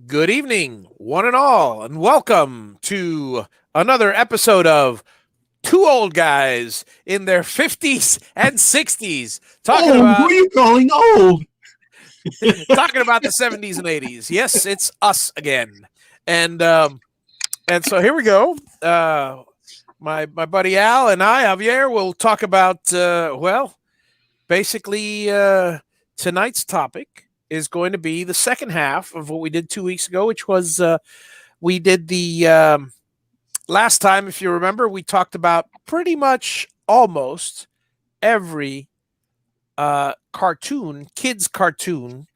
Good evening, one and all, and welcome to another episode of Two Old Guys in their 50s and 60s talking Old? Who about are you calling old? talking about the 70s and 80s. Yes, it's us again. And so here we go. My buddy Al and I, Javier, will talk about basically tonight's topic is going to be the second half of what we did 2 weeks ago, which was we did the last time, if you remember, we talked about pretty much almost every kids cartoon,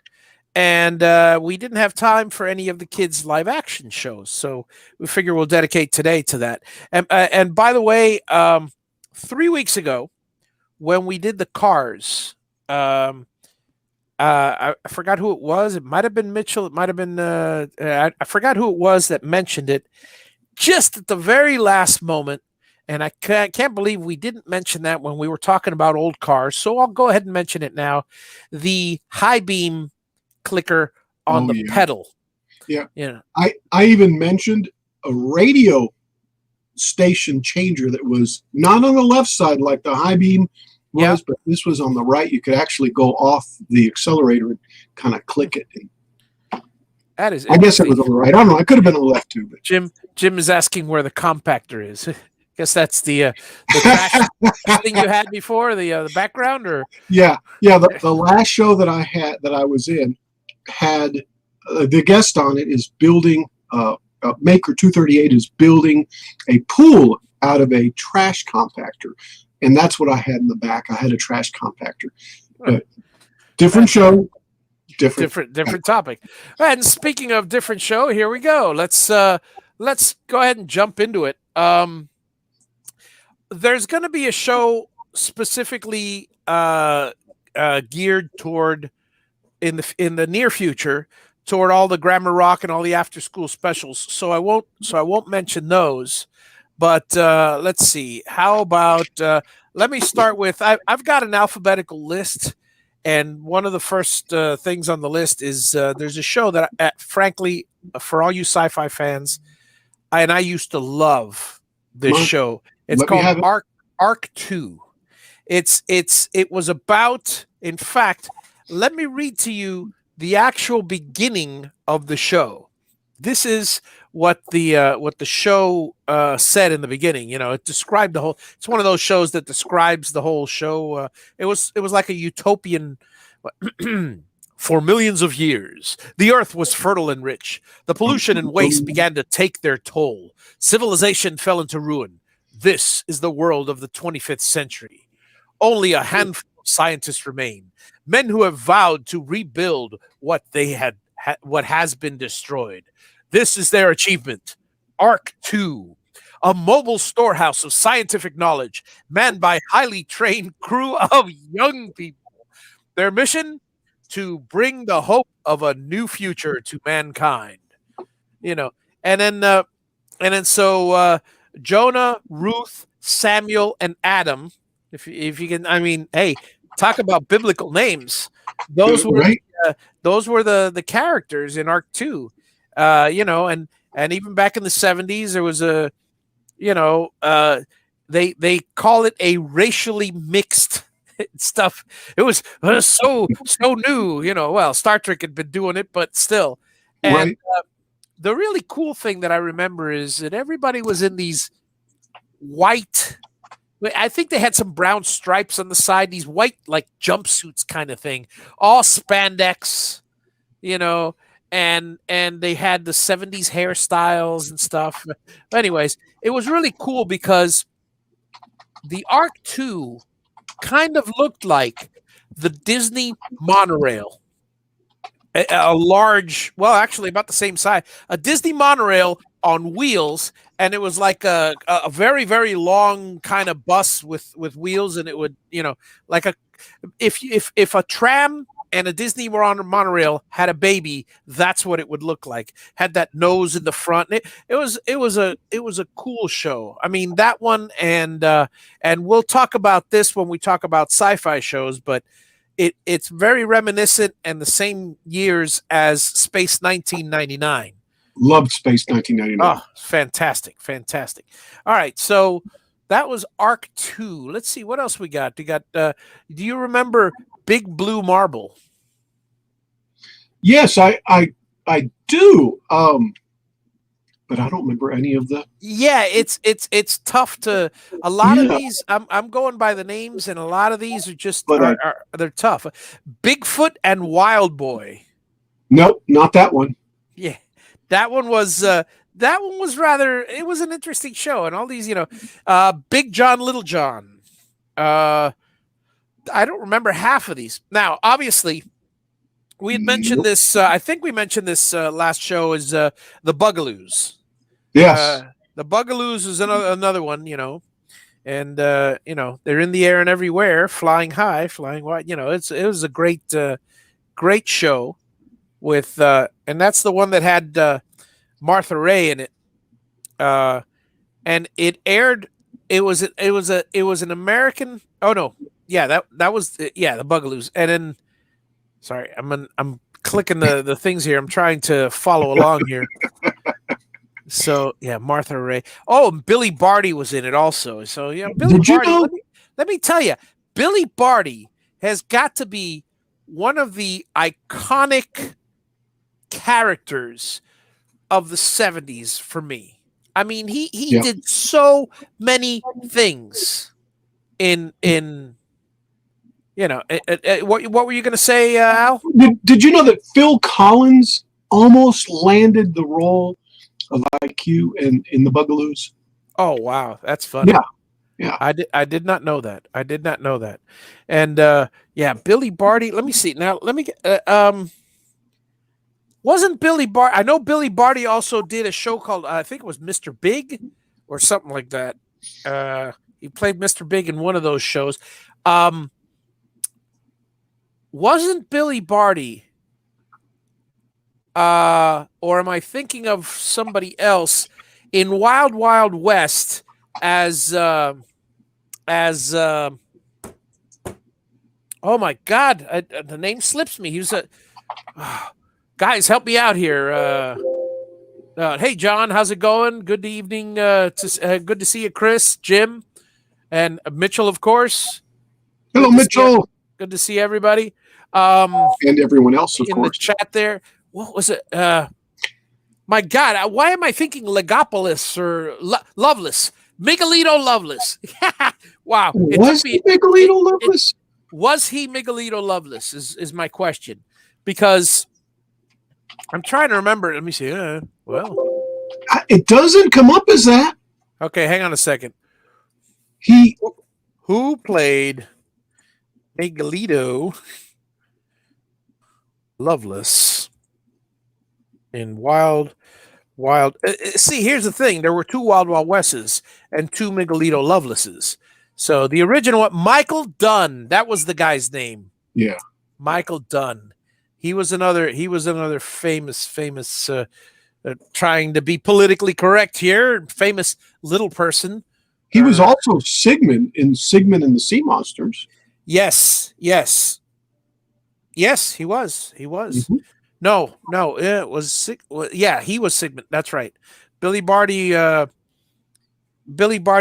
and we didn't have time for any of the kids live action shows, so we figure we'll dedicate today to that. And by the way, 3 weeks ago when we did the Cars, I forgot who it was. It might have been Mitchell. It might have been I forgot who it was that mentioned it just at the very last moment. And I can't believe we didn't mention that when we were talking about old cars. So I'll go ahead and mention it now. The high beam clicker on the pedal. Yeah. I even mentioned a radio station changer that was not on the left side like the high beam was, but this was on the right. You could actually go off the accelerator and kind of click it. That is, I guess it was on the right. I don't know. I could have been on the left too. But Jim is asking where the compactor is. I guess that's the trash thing you had before, the background, or yeah. The last show that I was in had the guest on it is building Maker 238 is building a pool out of a trash compactor. And that's what I had in the back. I had a trash compactor. Different show, different topic. And speaking of different show, here we go. Let's go ahead and jump into it. There's going to be a show specifically geared toward in the near future toward all the Grammar Rock and all the after school specials. So I won't mention those. But let's see. How about let me start with I've got an alphabetical list, and one of the first things on the list is there's a show that, frankly, for all you sci-fi fans, I used to love this show. It's called Arc 2. It was about. In fact, let me read to you the actual beginning of the show. This is what the show said in the beginning. You know, it described the whole. It's one of those shows that describes the whole show. It was like a utopian. For millions of years, the earth was fertile and rich. The pollution and waste began to take their toll. Civilization fell into ruin. This is the world of the 25th century. Only a handful of scientists remain, men who have vowed to rebuild what what has been destroyed. This is their achievement. Arc 2, a mobile storehouse of scientific knowledge manned by highly trained crew of young people. Their mission? To bring the hope of a new future to mankind. You know, and then so Jonah, Ruth, Samuel, and Adam. If you can, I mean, hey, talk about biblical names. Those were the characters in Arc 2. And even back in the 70s, there was they call it a racially mixed stuff. It was so new, well, Star Trek had been doing it, but still. And the really cool thing that I remember is that everybody was in these white, I think they had some brown stripes on the side, these white like jumpsuits kind of thing, all spandex, and they had the 70s hairstyles and stuff. But anyways, it was really cool because the Arc 2 kind of looked like the Disney monorail. A large, well, actually about the same size, a Disney monorail on wheels, and it was like a very, very long kind of bus with wheels, and it would, like if a tram and a Disney monorail had a baby, that's what it would look like. Had that nose in the front. It was a cool show. I mean, that one, and we'll talk about this when we talk about sci-fi shows. But it's very reminiscent and the same years as Space 1999. Loved Space 1999. Oh, fantastic, fantastic. All right, so that was Arc 2. Let's see what else we got. We got do you remember Big Blue Marble? Yes, I do. But I don't remember any of the. Yeah, it's tough to a lot of these. I'm going by the names, and a lot of these are just they're tough. Bigfoot and Wild Boy. Nope, not that one. Yeah, that one was rather. It was an interesting show, and all these, Big John, Little John. I don't remember half of these. Now, obviously, we had mentioned this. I think we mentioned this last show. Is the Bugaloos? Yes. The Bugaloos is another one, and they're in the air and everywhere, flying high, flying wide. It was a great show with, and that's the one that had Martha Ray in it, and it aired. It was an American. Oh no, yeah, that was the Bugaloos, and then sorry, I'm clicking the things here. I'm trying to follow along here. So yeah, Martha Ray. Oh, and Billy Barty was in it also. So yeah, Billy Barty. Let me tell you, Billy Barty has got to be one of the iconic characters of the 70s for me. I mean, he did so many things in what were you going to say, Al? Did you know that Phil Collins almost landed the role of IQ in the Bugaloos? Oh wow, that's funny. Yeah. I did not know that. And Billy Barty. Let me see now. Let me get. Wasn't Billy Barty? I know Billy Barty also did a show called I think it was Mr. Big or something like that. He played Mr. Big in one of those shows. Wasn't Billy Barty? Or am I thinking of somebody else in Wild Wild West as oh my God, the name slips me. He was guys, help me out here. Hey John, how's it going? Good evening. Good to see you, Chris, Jim, and Mitchell, of course. Hello, Mitchell. Good to see everybody. And everyone else, of in course. The chat there. What was it? My God, why am I thinking Legopolis or Loveless? Miguelito Loveless. Wow. Was he Miguelito Loveless? Was he Miguelito Loveless is my question. Because I'm trying to remember. Let me see. Well. It doesn't come up as that. Okay, hang on a second. Who played Miguelito Loveless in Wild? See, here's the thing. There were 2 Wild Wild Wests and 2 Miguelito Lovelaces. So the original one, Michael Dunn, that was the guy's name. Yeah. Michael Dunn. He was another famous trying to be politically correct here, famous little person. He was also Sigmund in the Sea Monsters. Yes, he was. Mm-hmm. No, it was he was Sigmund. That's right. Billy Barty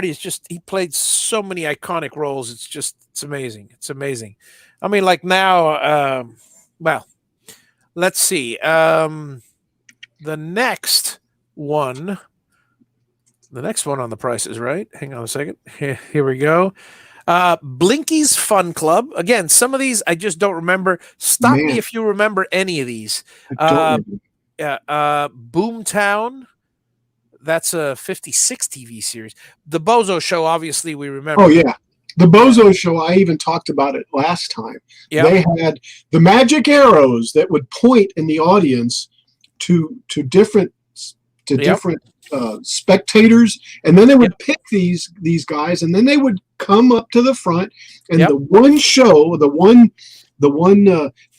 is just, he played so many iconic roles. It's amazing. It's amazing. I mean, like now, well, let's see. The next one on the Price is Right. Hang on a second. Here we go. Blinkies Fun Club. Again, some of these I just don't remember. Stop me if you remember any of these. Boomtown. That's a 56 TV series. The Bozo Show, obviously, we remember. Oh, yeah. The Bozo Show, I even talked about it last time. Yep. They had the magic arrows that would point in the audience to different spectators, and then they would pick these guys, and then they would come up to the front, and the one show, the one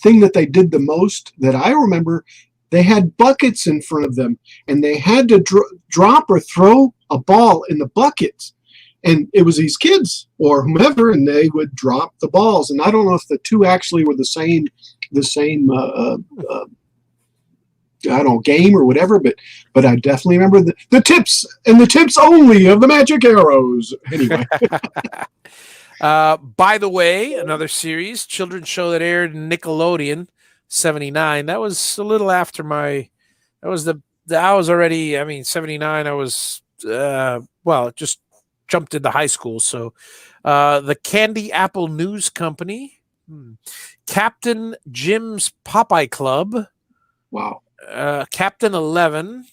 thing that they did the most that I remember, they had buckets in front of them, and they had to drop or throw a ball in the buckets, and it was these kids or whomever, and they would drop the balls. And I don't know if the two actually were the same I don't know, game or whatever, but I definitely remember the tips and the tips only of the magic arrows. Anyway. By the way, another series, children's show that aired in Nickelodeon, 79. That was a little after I was already, 79, I was, just jumped into high school. So the Candy Apple News Company, Captain Jim's Popeye Club. Wow. Captain 11,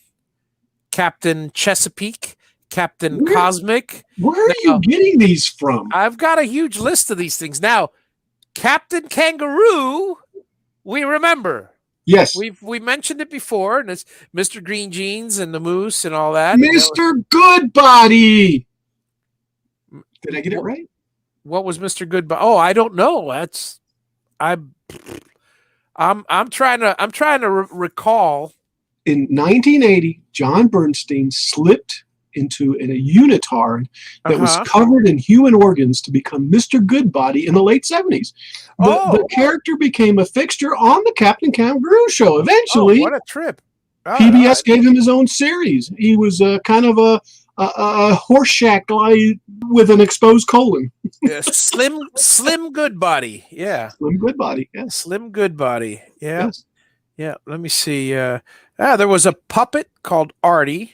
Captain Chesapeake, Captain Cosmic. Where are you getting these from? I've got a huge list of these things. Now, Captain Kangaroo, we remember. Yes. We mentioned it before, and it's Mr. Green Jeans and the Moose and all that. Mr. Goodbody. Did I get it right? What was Mr. Goodbody? Oh, I don't know. I'm trying to recall. In 1980, John Bernstein slipped into a unitard that was covered in human organs to become Mr. Goodbody in the late 70s. The character became a fixture on the Captain Kangaroo show. Eventually, what a trip! PBS gave him his own series. He was kind of a Horseshack guy with an exposed colon. Yeah, Slim Goodbody. Yeah. Slim Goodbody. Yes. Slim Goodbody. Yeah. Yes. Yeah. Let me see. There was a puppet called Artie.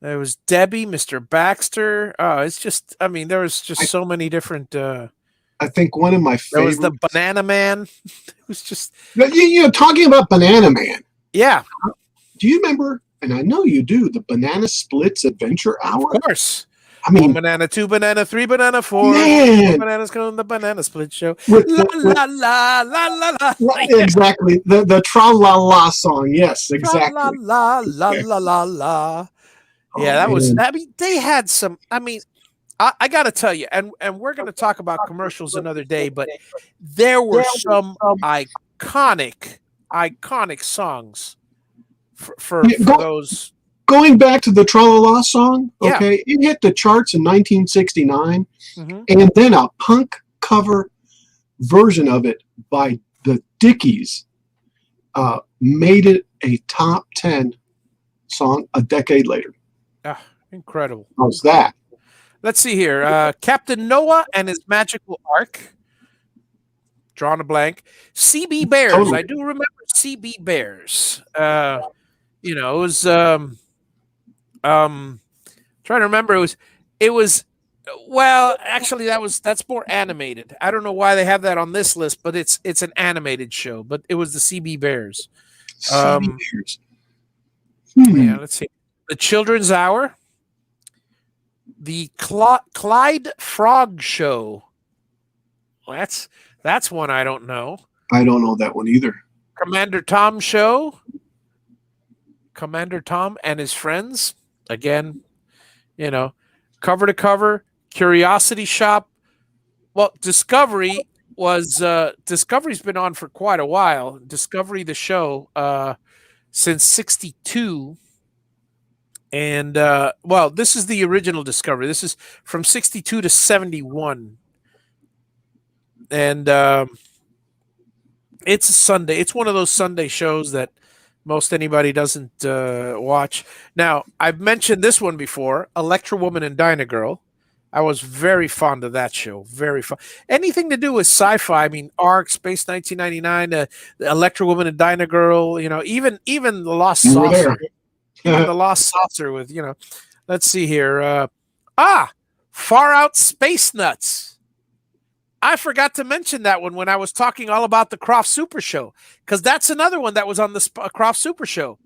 There was Debbie, Mr. Baxter. It's just, there was just so many different. I think one of my favorites. There was the Banana Man. It was just. Talking about Banana Man. Yeah. Do you remember? And I know you do, the Banana Splits Adventure Hour. Of course. 1 1 banana, 2 banana, 3 banana, 4. Man. 4 bananas go on the Banana Split Show. La la la. Exactly. The tra-la-la song. Yes, exactly. La. Yeah, that was, they had some, I got to tell you, and we're going to talk about commercials another day, but there were some iconic songs for those. Going back to the Tra-La-La song, okay, it hit the charts in 1969, and then a punk cover version of it by the Dickies made it a top 10 song a decade later. Incredible. How's that? Let's see here. Captain Noah and his Magical Ark. Drawn a blank. CB Bears. Totally. I do remember CB Bears. It was trying to remember. It was well, actually that's more animated. I don't know why they have that on this list, but it's an animated show. But it was the CB Bears. CB Bears. Yeah, let's see. The Children's Hour. The Clyde Frog Show. Well, that's one I don't know. I don't know that one either. Commander Tom Show. Commander Tom and his friends. Again, cover to cover. Curiosity Shop. Well, Discovery's been on for quite a while. Discovery, the show, since 1962. And, this is the original Discovery. This is from 1962 to 1971. And it's a Sunday. It's one of those Sunday shows that most anybody doesn't watch. Now, I've mentioned this one before, Electra Woman and Dyna Girl. I was very fond of that show. Very fun. Anything to do with sci-fi. Ark, Space 1999, the Electra Woman and Dyna Girl, even the Lost Saucer. The Lost Saucer with, let's see here. Far Out Space Nuts. I forgot to mention that one when I was talking all about the Croft Super Show, because that's another one that was on the Croft Super Show,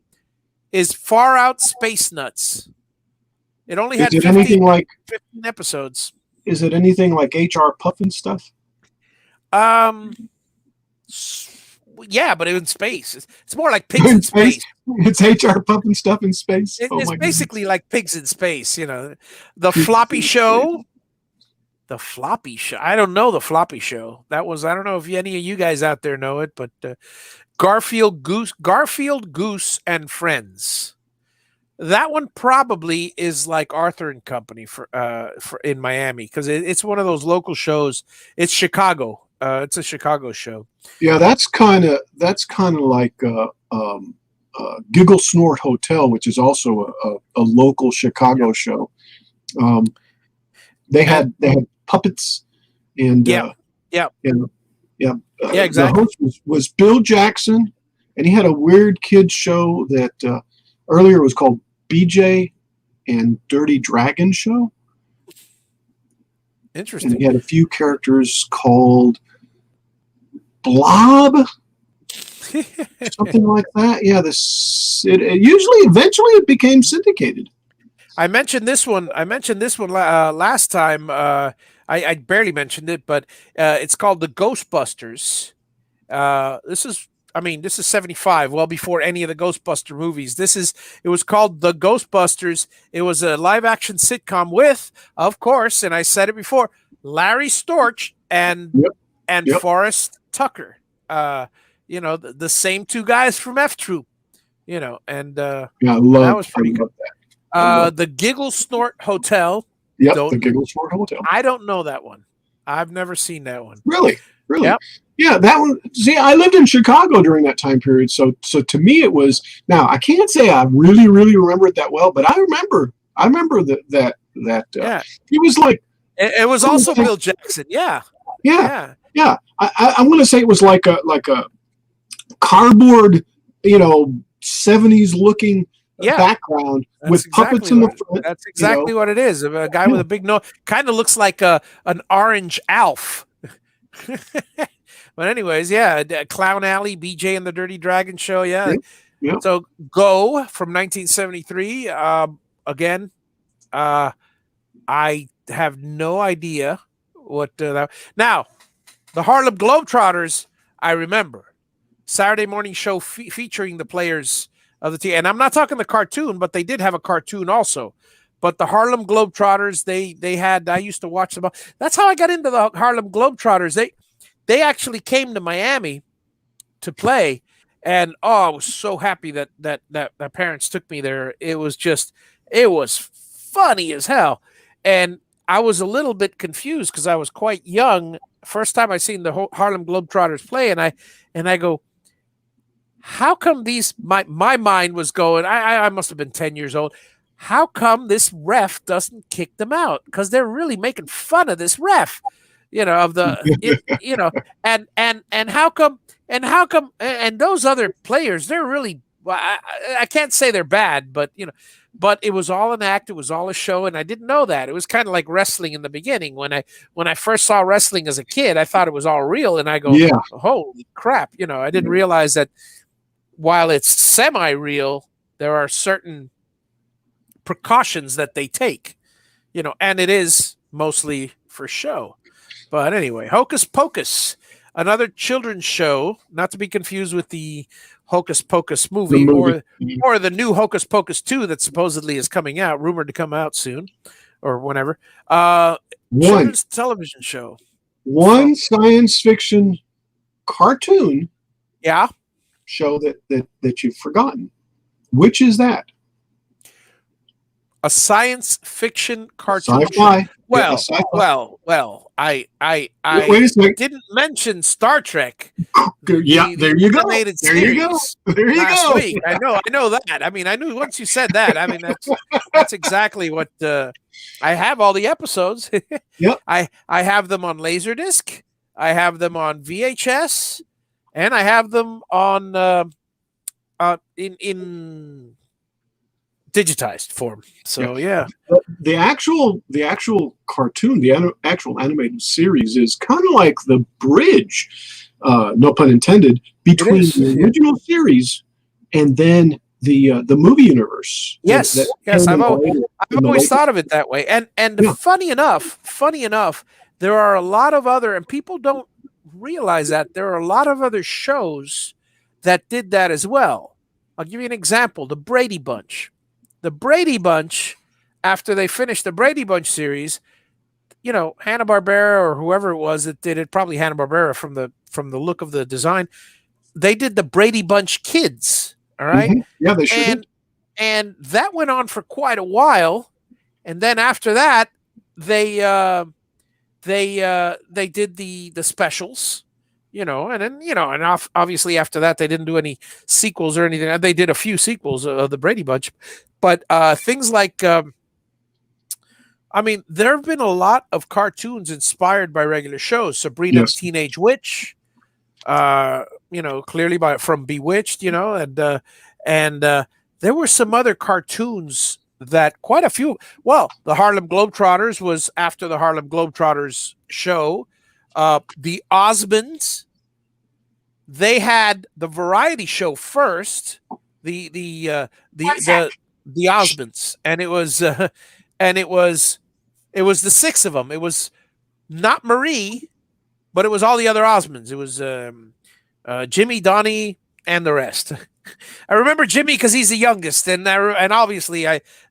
is Far Out Space Nuts. It only had 15 episodes. Is it anything like HR Puffin stuff? Yeah, but in space. It's more like Pigs in Space. It's HR Puffin stuff in space. It's basically like Pigs in Space, The Floppy Show. The Floppy Show. I don't know the Floppy Show. I don't know if any of you guys out there know it, but Garfield Goose and Friends. That one probably is like Arthur and Company for in Miami, because it's one of those local shows. It's Chicago. It's a Chicago show. Yeah, that's kind of like Giggle, Snort Hotel, which is also a local Chicago show. They had puppets and exactly. The host was Bill Jackson, and he had a weird kids show that earlier was called BJ and Dirty Dragon Show. Interesting. And he had a few characters called Blob, something like that. Yeah, eventually it became syndicated. I mentioned this one. Last time. I barely mentioned it, but it's called the Ghostbusters. This is 75, well before any of the Ghostbuster movies. It was called The Ghostbusters. It was a live action sitcom with, of course, and I said it before, Larry Storch and Forrest Tucker. The same two guys from F Troop. And that was pretty good. The Giggle Snort Hotel. Yep, the Giggle Snort Hotel. I don't know that one. I've never seen that one. Really? Yep. Yeah, that one. See, I lived in Chicago during that time period, so to me it was. Now I can't say I really remember it that well, but I remember that it was like. It was also Bill Jackson. Yeah. I'm going to say it was like a cardboard, 70s looking background with puppets in the front. That's exactly what it is. A guy with a big nose, kind of looks like an orange Alf. But anyways, Clown Alley, BJ and the Dirty Dragon Show, So Go from 1973. Again, I have no idea what that. Now, the Harlem Globetrotters, I remember. Saturday morning show featuring the players of the team. And I'm not talking the cartoon, but they did have a cartoon also. But the Harlem Globetrotters, they had, I used to watch them. That's how I got into the Harlem Globetrotters. They actually came to Miami to play. And I was so happy that my parents took me there. It was funny as hell. And I was a little bit confused because I was quite young. First time I seen the Harlem Globetrotters play, and I go, how come my mind was going, I must have been 10 years old. How come this ref doesn't kick them out? Because they're really making fun of this ref, and how come and those other players, they're really, I can't say they're bad, but it was all an act. It was all a show. And I didn't know that. It was kind of like wrestling in the beginning. When I first saw wrestling as a kid, I thought it was all real. And I go, holy crap. I didn't realize that while it's semi-real, there are certain precautions that they take, and it is mostly for show. But anyway, Hocus Pocus, another children's show, not to be confused with the Hocus Pocus movie. Or the new Hocus Pocus 2 that supposedly is coming out, rumored to come out soon or whenever. Children's television show. One science fiction cartoon show that you've forgotten. Which is that? A science fiction cartoon. Sci-fi. Well, I wait a second. Didn't mention Star Trek. There you go. There you go. Week. I know that. I mean, I knew once you said that. I mean, that's exactly what I have all the episodes. Yep. I have them on Laserdisc. I have them on VHS, and I have them on in digitized form. So the actual cartoon, the actual animated series is kind of like the bridge, no pun intended, between the original series and then the movie universe. Yes. I've always thought of it that way. And funny enough, there are a lot of other, and people don't realize that there are a lot of other shows that did that as well. I'll give you an example: the Brady Bunch. The Brady Bunch, after they finished the Brady Bunch series, Hanna-Barbera or whoever it was that did it, probably Hanna-Barbera from the look of the design, they did the Brady Bunch Kids. All right. Mm-hmm. Yeah, they sure did. And that went on for quite a while. And then after that, they did the specials, and then and obviously after that they didn't do any sequels or anything. They did a few sequels of the Brady Bunch, but things like there have been a lot of cartoons inspired by regular shows. Sabrina the Teenage Witch, clearly from Bewitched, and there were some other cartoons that quite a few. Well, the Harlem Globetrotters was after the Harlem Globetrotters show. The Osmonds, they had the variety show first. The Osmonds, and it was the six of them. It was not Marie, but it was all the other Osmonds. It was Jimmy, Donnie, and the rest. I remember Jimmy because he's the youngest, and obviously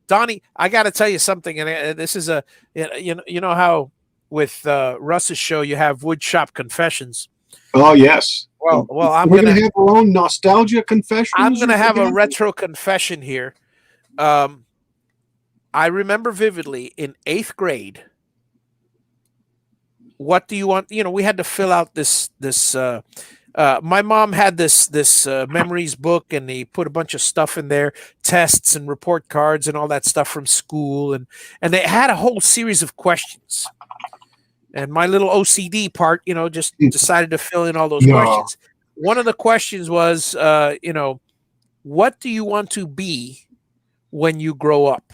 Donnie. I got to tell you something, and this is you know how with Russ's show you have Woodshop Confessions. Oh yes. Well, we're gonna have our own nostalgia confession. I'm gonna have a retro confession here. I remember vividly in 8th grade. What do you want? We had to fill out this. My mom had this memories book, and they put a bunch of stuff in there, tests and report cards and all that stuff from school, and they had a whole series of questions. And my little OCD part, just decided to fill in all those questions. One of the questions was, what do you want to be when you grow up?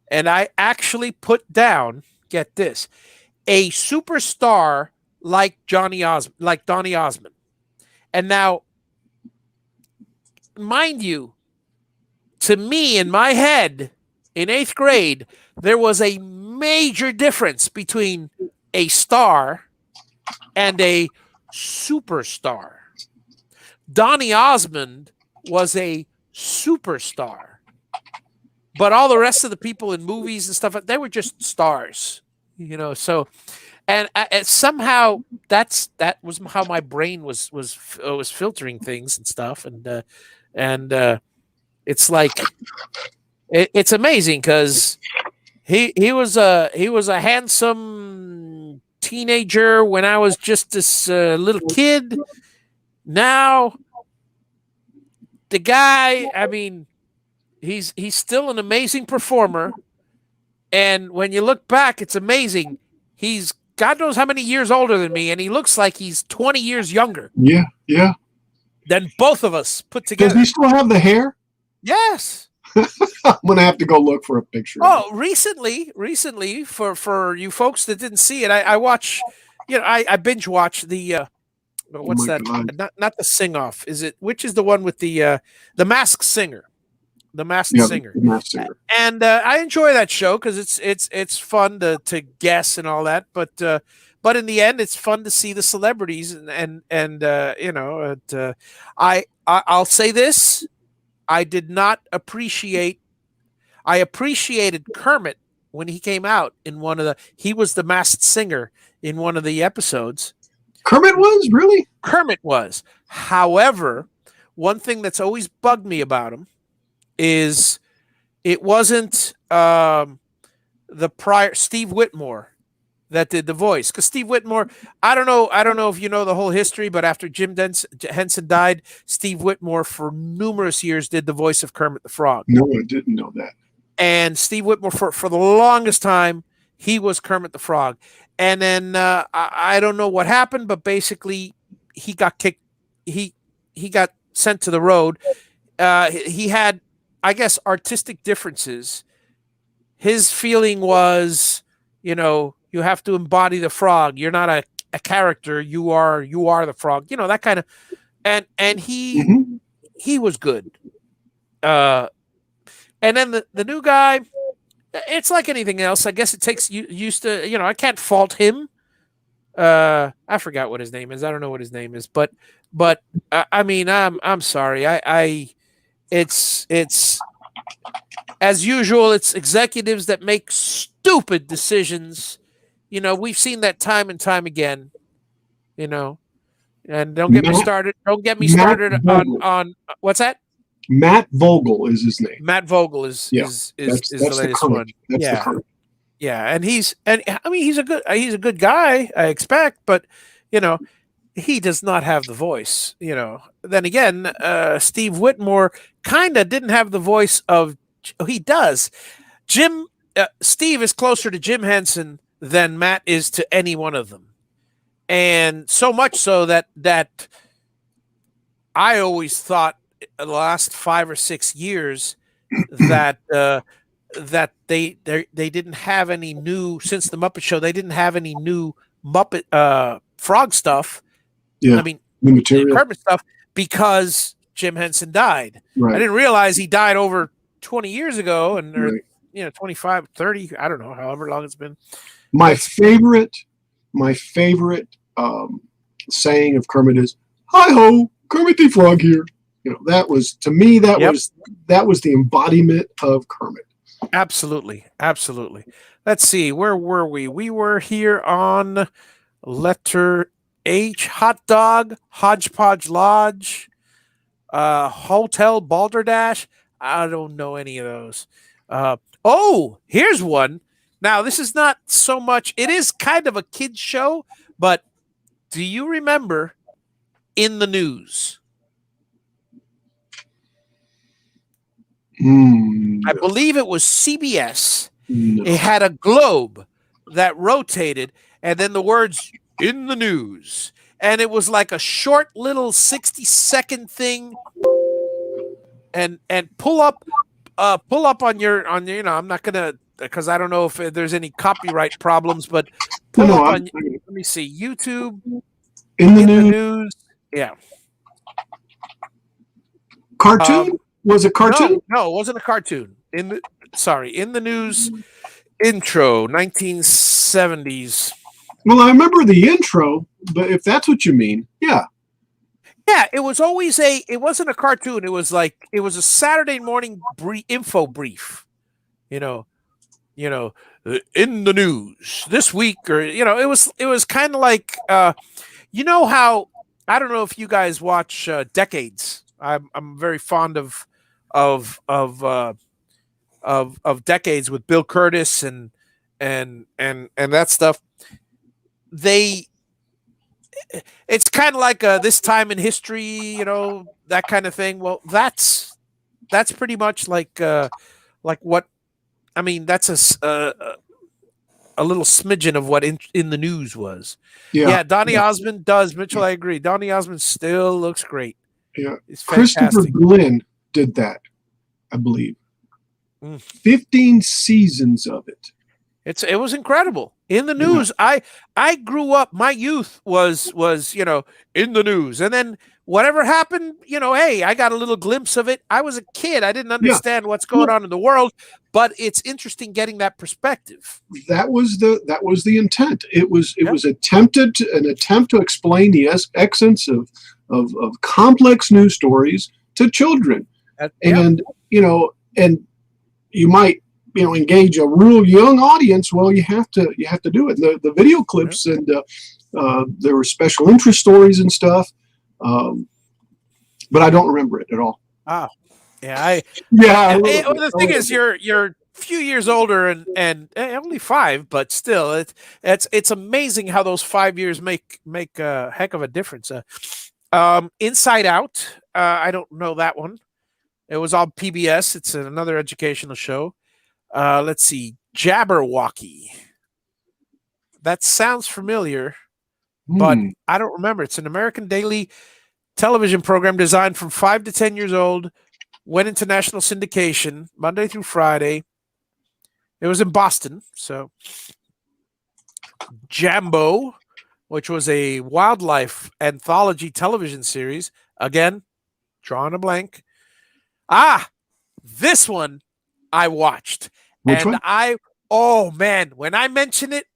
And I actually put down, get this, a superstar like Donny Osmond. And now, mind you, to me, in my head, in 8th grade, there was a major difference between a star and a superstar. Donny Osmond was a superstar. But all the rest of the people in movies and stuff, they were just stars, So, and somehow that was how my brain was filtering things and stuff, and it's like it's amazing because he was a handsome teenager when I was just this little kid. Now, the guy, he's still an amazing performer, and when you look back, it's amazing. He's God knows how many years older than me, and he looks like he's 20 years younger. Yeah. Than both of us put together. Does he still have the hair? Yes. I'm gonna have to go look for a picture. Oh, recently, for you folks that didn't see it, I watch. I binge watch the. What's that? Not the Sing Off. Is it? Which is the one with the Masked Singer? The Masked Singer. The Masked Singer. And I enjoy that show because it's fun to guess and all that. But in the end, it's fun to see the celebrities I'll say this: I did not appreciate. I appreciated Kermit when he came out in one of the. He was the Masked Singer in one of the episodes. Kermit was? Really? Kermit was. However, one thing that's always bugged me about him is it wasn't the prior Steve Whitmore that did the voice. Because Steve Whitmore, I don't know if you know the whole history, but after Jim Henson died, Steve Whitmore for numerous years did the voice of Kermit the Frog. No, I didn't know that. And Steve Whitmore, for the longest time, he was Kermit the Frog. And then I don't know what happened, but basically he got kicked. He got sent to the road. He had, I guess, artistic differences. His feeling was, you have to embody the frog. You're not a character. You are the frog. That kind of, and he was good. And then the new guy, it's like anything else. I guess it takes you used to, I can't fault him. I forgot what his name is. I don't know what his name is, but I'm sorry. It's as usual. It's executives that make stupid decisions. We've seen that time and time again. And don't get me started. Don't get me started on what's that? Matt Vogel is his name. Matt Vogel is that's the latest one. That's the current. Yeah, and I mean he's a good guy, I expect, but you know, he does not have the voice, you know. Then again, Steve Whitmore kind of didn't have the voice of he does. Steve is closer to Jim Henson than Matt is to any one of them. And so much so that I always thought the last 5 or 6 years that that they didn't have any new since the Muppet Show. They didn't have any new Muppet Frog stuff. Yeah, I mean, new material, Kermit stuff, because Jim Henson died. Right. I didn't realize he died over 20 years ago, and Right. 25, 30. I don't know, however long it's been. My favorite saying of Kermit is "Hi ho, Kermit the Frog here." You know, that was to me that was the embodiment of Kermit. Absolutely. Let's see, where were we? We were here on letter H. Hot Dog, Hodgepodge Lodge, Hotel Balderdash. I don't know any of those. Here's one. Now, this is not so much. It is kind of a kid's show, but do you remember In the News? I believe it was CBS. No. It had a globe that rotated, and then the words "In the News," and it was like a short little 60-second thing. And pull up on your I'm not gonna, because I don't know if there's any copyright problems, but pull up on. Let me see, YouTube. In the News. Yeah. Cartoon. Was it cartoon? No, it wasn't a cartoon. In the News intro, 1970s. Well, I remember the intro, but if that's what you mean, yeah. Yeah, it was always it wasn't a cartoon. It was a Saturday morning info brief. In the news this week, or it was kind of like how, I don't know if you guys watch Decades. I'm very fond of Decades with Bill Curtis and that stuff. It's kind of like this time in history, that kind of thing. Well, that's pretty much like what I mean. That's a little smidgen of what in the news was. Yeah, Donny Osmond does. Mitchell, I agree. Donny Osmond still looks great. Yeah, Christopher Glenn did that, I believe. 15 seasons of it. It was incredible. In the News, I grew up. My youth was In the News, and then whatever happened, hey, I got a little glimpse of it. I was a kid. I didn't understand what's going on in the world, but it's interesting getting that perspective. That was the intent. It was an attempt to explain the essence of complex news stories to children, and you might engage a real young audience. Well, you have to do it. The video clips and there were special interest stories and stuff, but I don't remember it at all. Oh, yeah, the thing is, you're a few years older and only 5, but still, it's amazing how those 5 years make a heck of a difference. Inside Out, I don't know that one. It was on PBS. It's another educational show. Let's see, Jabberwocky. That sounds familiar, but I don't remember. It's an American daily television program designed from 5 to 10 years old. Went into national syndication Monday through Friday. It was in Boston. So Jambo, which was a wildlife anthology television series. Again, drawing a blank. This one I watched. Which one? When I mention it,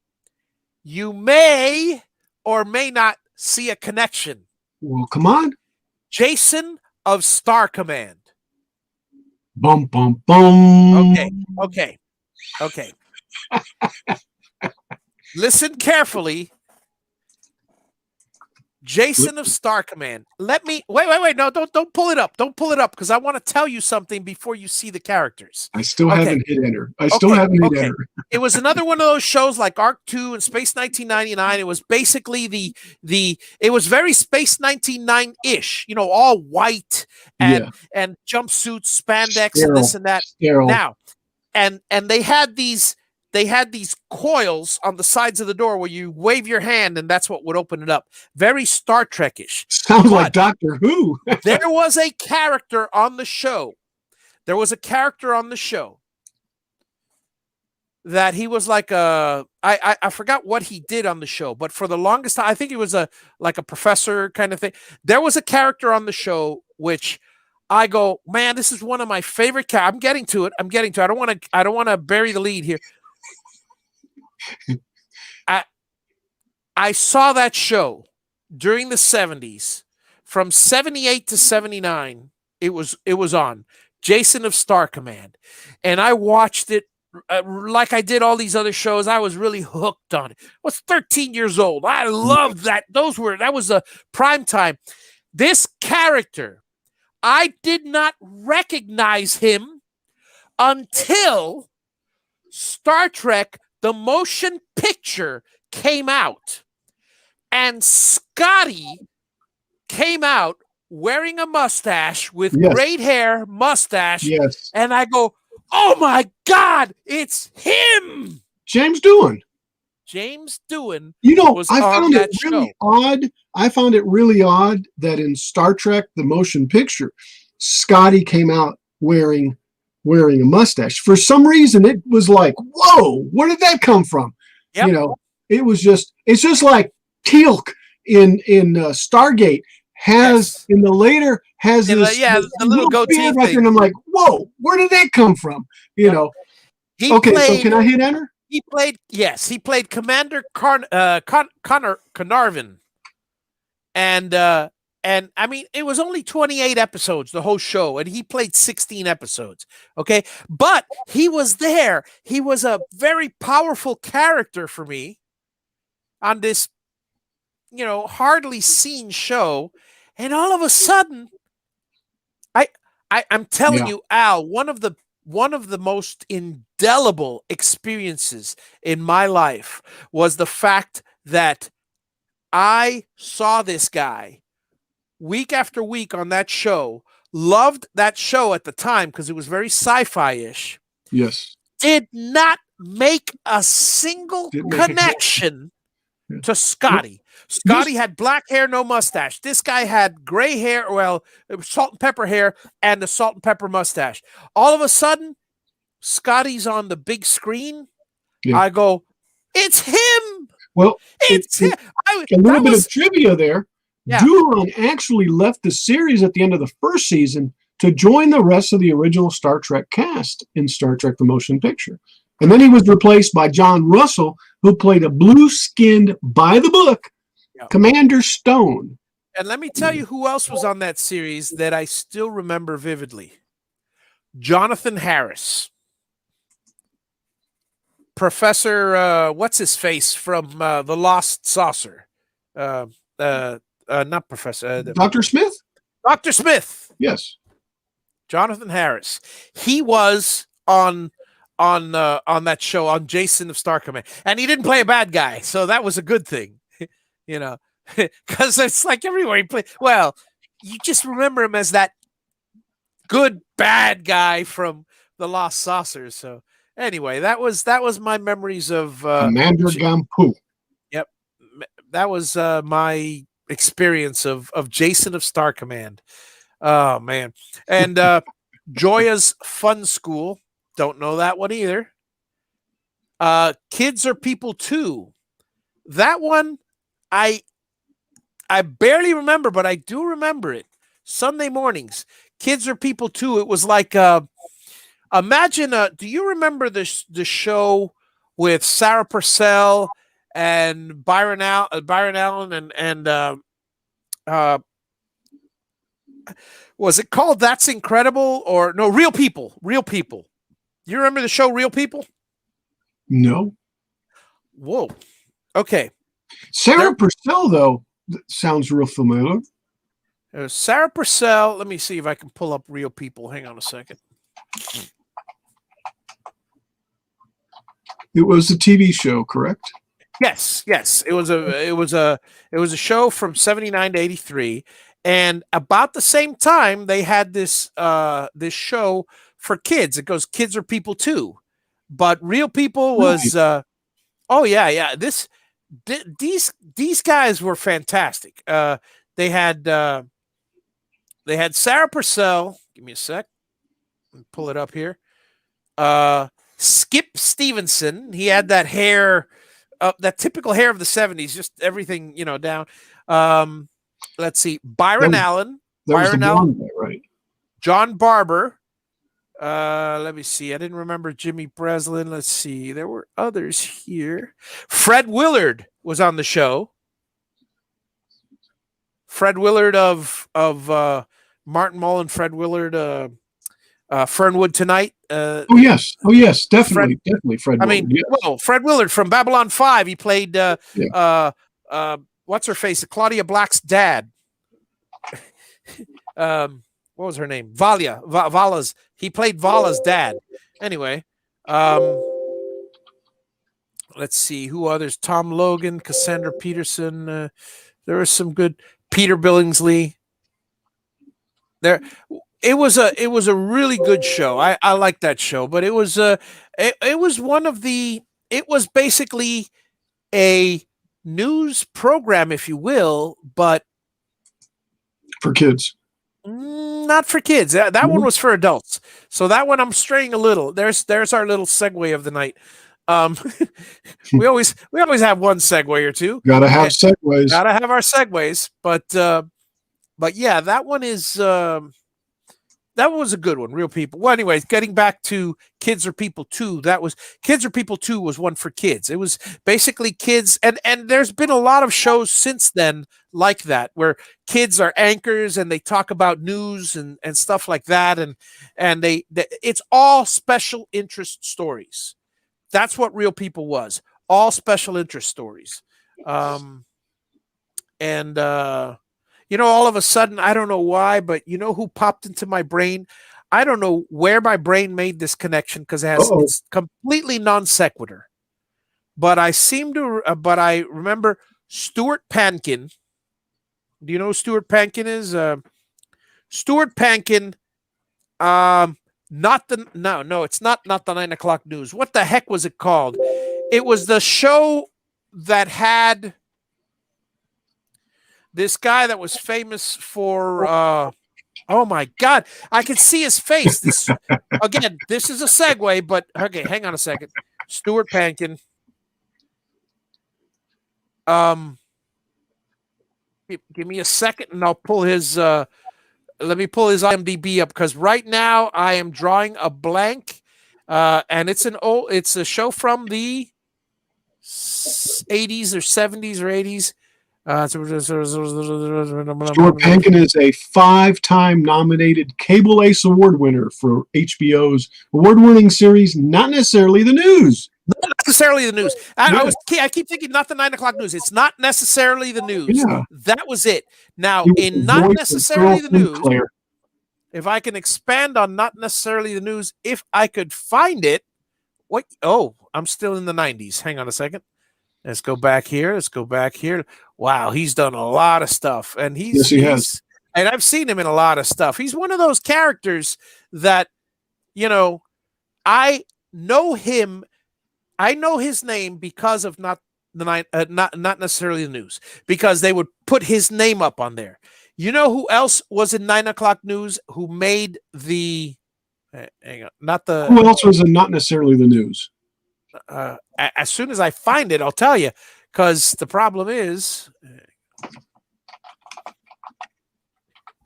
you may or may not see a connection. Well, come on. Jason of Star Command. Bum, bum, bum. Okay. Listen carefully. Jason of Star Command. Let me wait. No, don't pull it up. Don't pull it up because I want to tell you something before you see the characters. I still haven't hit enter. I still haven't hit enter. It was another one of those shows like Arc 2 and Space 1999. It was basically it was very Space 1999-ish, all white and jumpsuits, spandex, and this and that. Sterile. Now, and they had these coils on the sides of the door where you wave your hand and that's what would open it up. Very Star Trek-ish. Sounds like Doctor Who. There was a character on the show. That he was like I forgot what he did on the show, but for the longest time, I think he was like a professor kind of thing. There was a character on the show which I go, man, this is one of my favorite characters. I'm getting to it. I don't want to bury the lead here. I saw that show during the 70s from 78 to 79. It was on Jason of Star Command, and I watched it like I did all these other shows. I was really hooked on it. I was 13 years old. I loved that. That was a prime time. This character, I did not recognize him until Star Trek the motion picture came out, and Scotty came out wearing a mustache with great hair, mustache, and I go, oh my God, it's him! James Doohan. Was I found on it that really show. odd. I found it really odd that in Star Trek the motion picture, Scotty came out wearing a mustache. For some reason, it was like, whoa, where did that come from? Yep. It's just like Teal'c in Stargate has in the later has this the little goatee right there, and I'm like, whoa, where did that come from? So can I hit enter? He played Commander Carnarvon, and I mean, it was only 28 episodes, the whole show, and he played 16 episodes. Okay. But he was there. He was a very powerful character for me on this, hardly seen show. And all of a sudden, I'm telling you, Al, one of the most indelible experiences in my life was the fact that I saw this guy week after week on that show, loved that show at the time because it was very sci-fi-ish. Yes. Did not make a single connection to Scotty. Scotty had black hair, no mustache. This guy had gray hair, salt and pepper hair, and the salt and pepper mustache. All of a sudden, Scotty's on the big screen. Yeah. I go, it's him. Well, it's him. A little bit of trivia there. Yeah. Doohan actually left the series at the end of the first season to join the rest of the original Star Trek cast in Star Trek the Motion Picture. And then he was replaced by John Russell, who played a blue-skinned, by-the-book Commander Stone. And let me tell you who else was on that series that I still remember vividly. Jonathan Harris. Professor, what's-his-face from The Lost Saucer. Not Professor. Dr. Smith? Dr. Smith. Yes. Jonathan Harris. He was on that show, on Jason of Star Command. And he didn't play a bad guy, so that was a good thing. Because it's like everywhere he played. Well, you just remember him as that good bad guy from The Lost Saucers. So anyway, that was my memories of Commander Gampu. Yep. That was my experience of Jason of Star Command. Oh man. And Joya's Fun School, don't know that one either. Kids Are People Too. That one I barely remember, but I do remember it. Sunday mornings. Kids Are People Too. It was like imagine do you remember the show with Sarah Purcell and Byron Allen and was it called That's Incredible or no, Real People? Real People. You remember the show Real People? No. Whoa. Okay. Sarah Purcell, though, sounds real familiar. Sarah Purcell. Let me see if I can pull up Real People. Hang on a second. It was a TV show, correct? Yes. It was a show from 79 to 83. And about the same time, they had this show for kids. It goes Kids Are People Too. But Real People was these guys were fantastic. They had Sarah Purcell. Give me a sec. Pull it up here. Skip Stevenson. He had that hair, that typical hair of the 70s, just everything, down. Let's see. Byron Allen. Byron Allen, right? John Barber. Let me see. I didn't remember Jimmy Breslin. Let's see. There were others here. Fred Willard was on the show. Fred Willard of Martin Mull and Fred Willard, Fernwood Tonight. Yes, definitely, Fred. I mean, well, Fred Willard from Babylon 5. He played what's her face? Claudia Black's dad. What was her name? Vala's. He played Vala's dad. Anyway, let's see who others. Tom Logan, Cassandra Peterson. There was some good. Peter Billingsley. There, it was a really good show. I liked that show, but it was basically a news program, if you will, but for kids. Not for kids. That one was for adults. So that one I'm straying a little. There's our little segue of the night. We always have one segue or two. Gotta have segues. Gotta have our segues. But yeah, that one was a good one. Real People. Well, anyways, getting back to Kids Are People Too. Kids Are People Too was one for kids. It was basically kids, and there's been a lot of shows since then like that, where kids are anchors and they talk about news and stuff like that, and it's all special interest stories. That's what Real People was. All special interest stories. All of a sudden, I don't know why, but who popped into my brain? I don't know where my brain made this connection, because it's completely non sequitur. But I remember Stuart Pankin. Do you know who Stuart Pankin is? Stuart Pankin. It's not the 9 o'clock news. What the heck was it called? It was the show that had this guy that was famous for oh my God, I can see his face. This is a segue, but okay, hang on a second. Stuart Pankin. Give me a second and I'll pull his let me pull his IMDb up, because right now I am drawing a blank, and it's a show from the 80s or 70s or 80s. Stuart Pankin is a 5-time nominated Cable Ace Award winner for HBO's award-winning series, Not Necessarily the News. Not necessarily the news. I keep thinking not the 9 o'clock news. It's Not Necessarily the News. Yeah. That was it. Now, in Not Necessarily the News, if I can expand on Not Necessarily the News, if I could find it. What? Oh, I'm still in the 90s. Hang on a second. Let's go back here. Wow, he's done a lot of stuff. And he has. And I've seen him in a lot of stuff. He's one of those characters that, I know him. I know his name because of not necessarily the news, because they would put his name up on there. You know who else was in 9 o'clock news? Who made the? Hang on, not the. Who else was in Not Necessarily the News? As soon as I find it, I'll tell you. Because the problem is,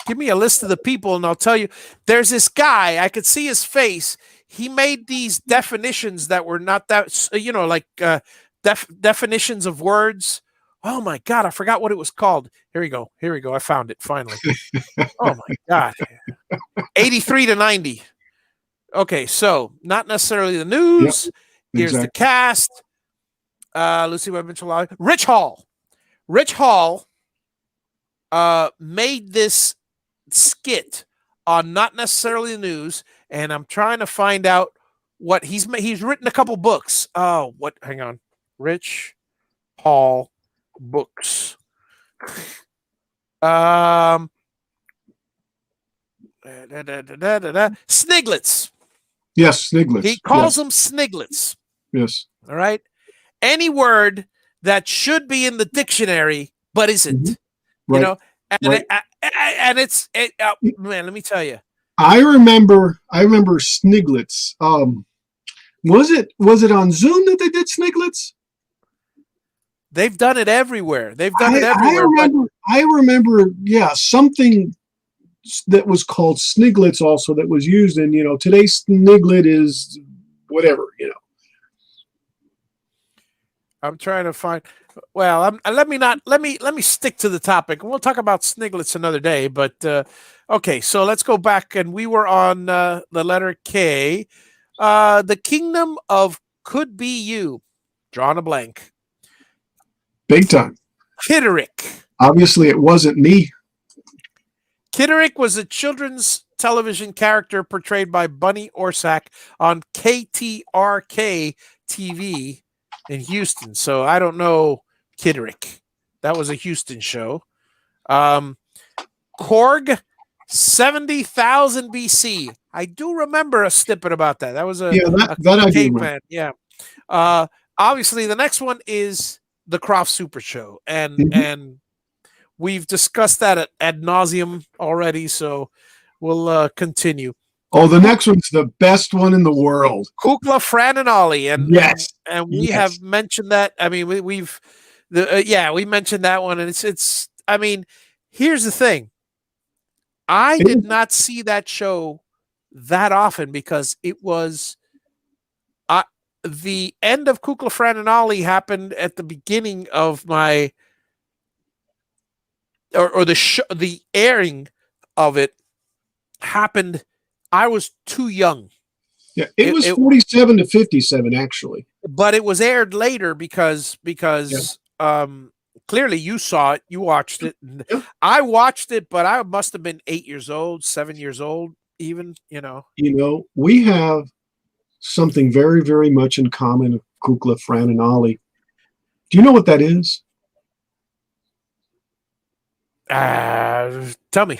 give me a list of the people, and I'll tell you. There's this guy. I could see his face. He made these definitions that were not that, definitions of words. Oh my God, I forgot what it was called. Here we go. I found it finally. Oh my God. 83 to 90. Okay, so Not Necessarily the News. Yep, here's the cast. Lucy Webb Mitchell. Rich Hall. made this skit on not necessarily the news, and I'm trying to find out what he's written a couple books. Oh, what? Hang on, Rich Paul books. Sniglets. Yes, Sniglets. He calls them Sniglets. Yes. All right. Any word that should be in the dictionary but isn't. Mm-hmm. Right. You know, and, right. and it's man. Let me tell you. I remember Sniglets. Was it on Zoom that they did Sniglets? They've done it everywhere. They've done it everywhere. I remember, yeah, something that was called Sniglets also that was used in, today's Sniglet is whatever, I'm trying to find. Well, let me stick to the topic. We'll talk about Sniglets another day. But okay, so let's go back, and we were on the letter K. The Kingdom of Could Be You. Drawing a blank. Big time. Kitterick. Obviously, it wasn't me. Kitterick was a children's television character portrayed by Bunny Orsack on KTRK TV in Houston. So I don't know Kitterick. That was a Houston show. Korg, 70,000 BC. I do remember a snippet about that. That was a that I do remember. Yeah. Obviously, the next one is the Croft Super Show, and we've discussed that ad nauseum already. So we'll continue. Oh, the next one's the best one in the world. Kukla, Fran, and Ollie, and we have mentioned that. I mean, we mentioned that one, and it's. I mean, here's the thing. I did not see that show that often because it was. The end of Kukla, Fran, and Ollie happened at the beginning of my. Or the airing of it happened. I was too young. Yeah, it was 47 to 57 actually. But it was aired later because clearly you saw it, you watched it. Yeah. I watched it, but I must have been 8 years old, 7 years old, even. We have something very, very much in common with Kukla, Fran, and Ollie. Do you know what that is? Tell me.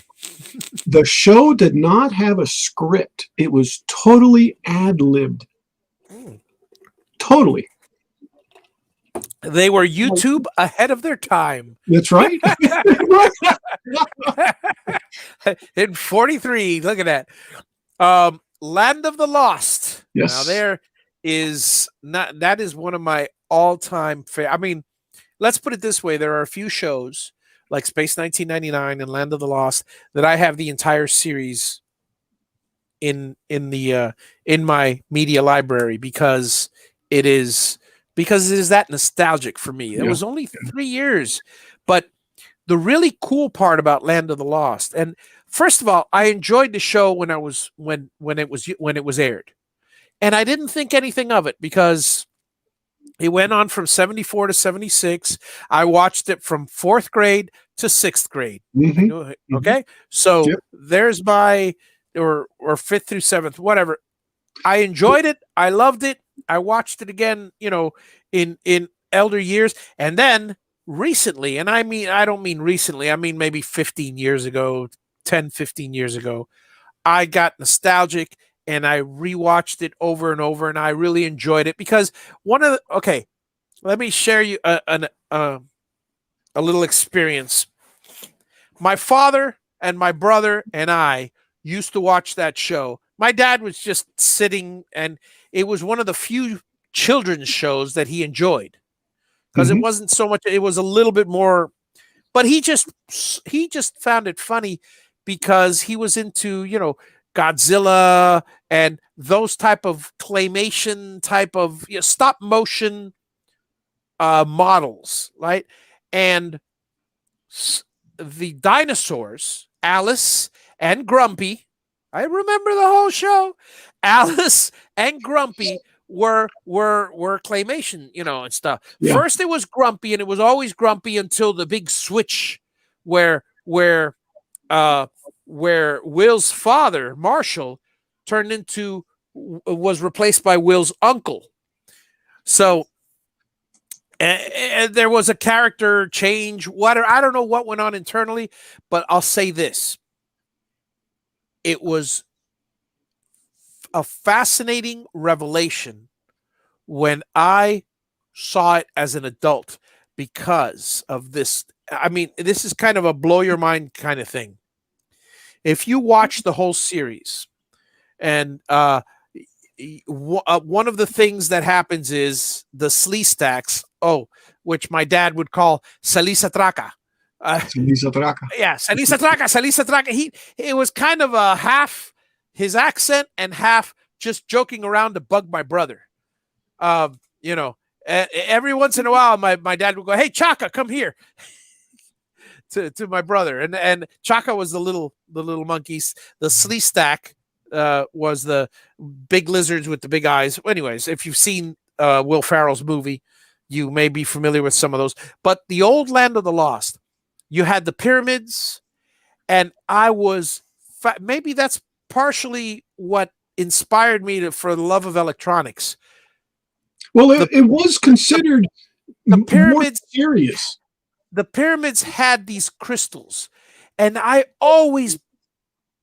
The show did not have a script. It was totally ad-libbed. Totally. They were YouTube ahead of their time. That's right. In 43, look at that. Land of the Lost. Yes. Now that is one of my all-time favorite. I mean, let's put it this way. There are a few shows like Space 1999 and Land of the Lost that I have the entire series in my media library because it is that nostalgic for me. It was only 3 years, but the really cool part about Land of the Lost, and first of all, I enjoyed the show when it was aired, and I didn't think anything of it because it went on from 74 to 76. I watched it from 4th grade to 6th grade. Mm-hmm. Okay. So there's my, or 5th through 7th, whatever. I enjoyed it. I loved it. I watched it again, in elder years. And then recently, and I don't mean recently, I mean maybe 15 years ago, 10, 15 years ago, I got nostalgic and I rewatched it over and over, and I really enjoyed it because let me share you a little experience. My father and my brother and I used to watch that show. My dad was just sitting, and it was one of the few children's shows that he enjoyed because it wasn't so much. It was a little bit more, but he just found it funny because he was into Godzilla and those type of claymation type of stop motion models, right? And the dinosaurs, Alice and Grumpy, I remember the whole show. Alice and Grumpy were claymation, and stuff. Yeah. First it was Grumpy, and it was always Grumpy until the big switch where where Will's father, Marshall, was replaced by Will's uncle. So and there was a character change. I don't know what went on internally, but I'll say this. It was a fascinating revelation when I saw it as an adult because of this. I mean, this is kind of a blow your mind kind of thing. If you watch the whole series, and one of the things that happens is the slee stacks, which my dad would call salisatraca. Salisatraca. Yeah, salisatraca. It was kind of a half his accent and half just joking around to bug my brother. Every once in a while, my dad would go, "Hey, Chaka, come here," to my brother, and Chaka was the little monkeys. The slee stack was the big lizards with the big eyes. Anyways, if you've seen Will Ferrell's movie, you may be familiar with some of those. But the old Land of the Lost, you had the pyramids, and I was maybe that's partially what inspired me for the love of electronics. Well, it was considered the pyramids more serious. The pyramids had these crystals, and I always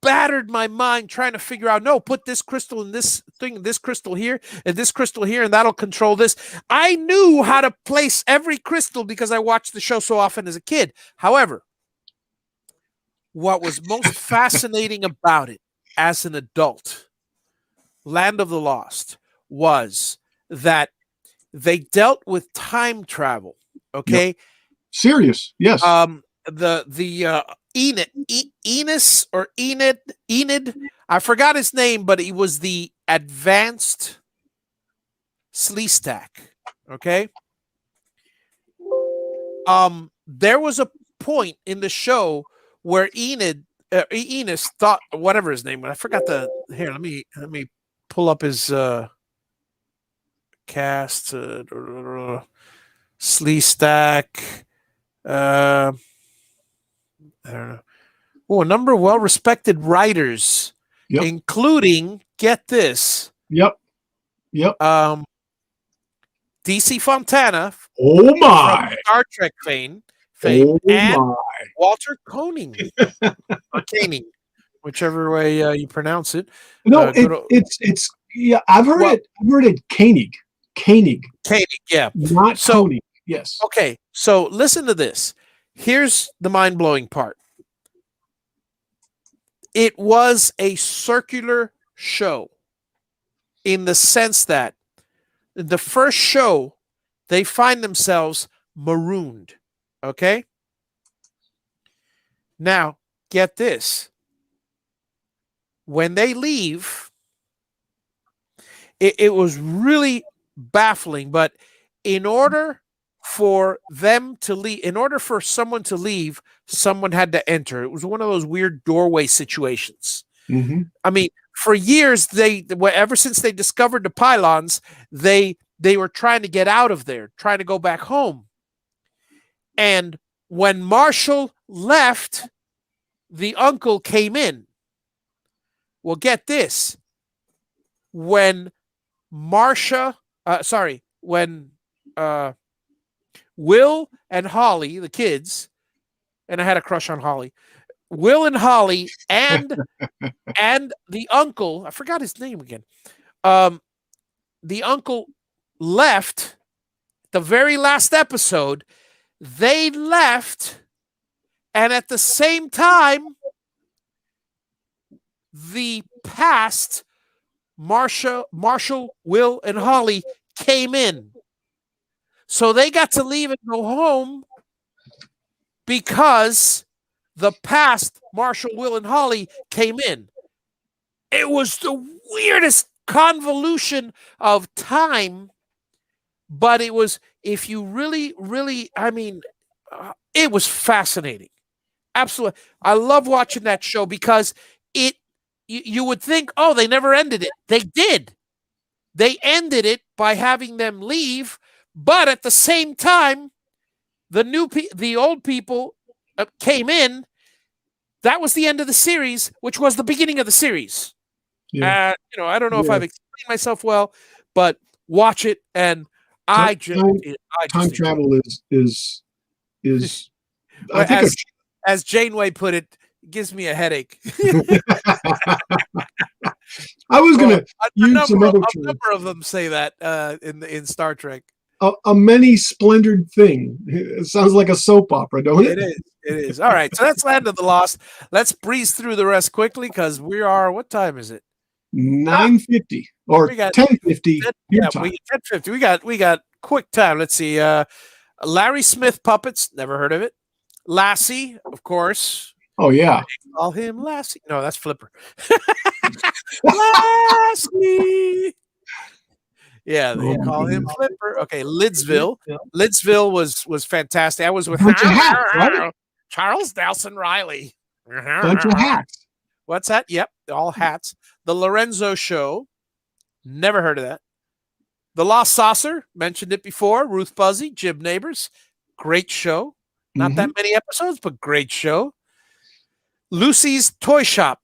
battered my mind trying to figure out, no, put this crystal in this thing, this crystal here, and this crystal here, and that'll control this. I knew how to place every crystal because I watched the show so often as a kid. However, what was most fascinating about it as an adult, Land of the Lost, was that they dealt with time travel. Okay. Yep. Serious. Yes. The Enid, I forgot his name, but he was the advanced slee stack. Okay. There was a point in the show where Enos thought, whatever his name was, I forgot here, let me pull up his cast, slee stack. I don't know. Oh, a number of well-respected writers, including, get this. Yep. DC Fontana. Oh my! Star Trek fame. Oh and my! Walter Koenig, or Koenig, whichever way you pronounce it. No, it's yeah. I've heard it Koenig. Koenig, yeah. Not Koenig. Yes. Okay, so listen to this. Here's the mind-blowing part. It was a circular show in the sense that in the first show, they find themselves marooned. Okay? Now, get this. When they leave, it was really baffling, but in order for them to leave, in order for someone to leave, someone had to enter. It was one of those weird doorway situations. Mm-hmm. I mean, for years, ever since they discovered the pylons, they were trying to get out of there, trying to go back home. And when Marshall left, the uncle came in. Well, get this. When Will and Holly, the kids, and I had a crush on Holly, Will and Holly and the uncle, I forgot his name again. The uncle left the very last episode. They left, and at the same time, the past Marshall, Will, and Holly came in. So they got to leave and go home because the past Marshall, Will, and Holly came in. It was the weirdest convolution of time, but it was, if you really, I mean, it was fascinating. Absolutely. I love watching that show because you would think, oh, they never ended it. They did. They ended it by having them leave, but at the same time, the old people came in, that was the end of the series, which was the beginning of the series. Yeah. I don't know if I've explained myself well, but watch it, and I just time travel is well, I think as Janeway put it, gives me a headache. I was going to use a number of them say that in Star Trek. A many splendored thing. It sounds like a soap opera, don't it? It is. All right, so that's Land of the Lost. Let's breeze through the rest quickly because we are. What time is it? 9:50 or 10:50. Yeah, 10:50. We got quick time. Let's see. Larry Smith Puppets. Never heard of it. Lassie, of course. Oh yeah. Call him Lassie. No, that's Flipper. Lassie. Yeah, they call him Flipper. Okay, Lidsville. Lidsville was fantastic. I was with Charles Nelson Riley. Bunch of hats. What's that? Yep, all hats. The Lorenzo Show. Never heard of that. The Lost Saucer. Mentioned it before. Ruth Buzzy, Jib Neighbors. Great show. Not that many episodes, but great show. Lucy's Toy Shop.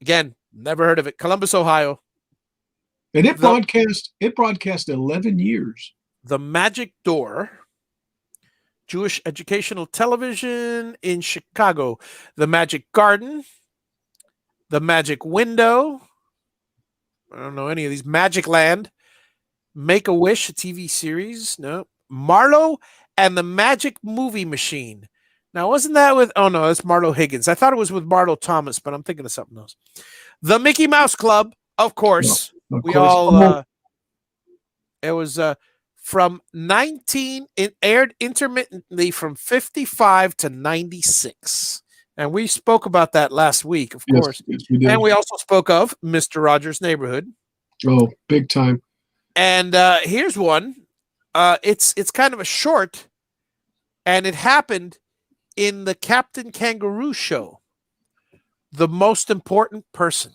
Again, never heard of it. Columbus, Ohio. And it broadcast 11 years. The Magic Door. Jewish Educational Television in Chicago. The Magic Garden. The Magic Window. I don't know any of these. Magic Land. Make-A-Wish, a TV series. No. Marlo and the Magic Movie Machine. Now, wasn't that with... Oh, no, that's Marlo Higgins. I thought it was with Marlo Thomas, but I'm thinking of something else. The Mickey Mouse Club, of course. It was from it aired intermittently from 55 to 96. And we spoke about that last week, of course. Yes, we did. And we also spoke of Mr. Rogers' Neighborhood. Oh, big time. And here's one. It's kind of a short, and it happened in the Captain Kangaroo show. The Most Important Person.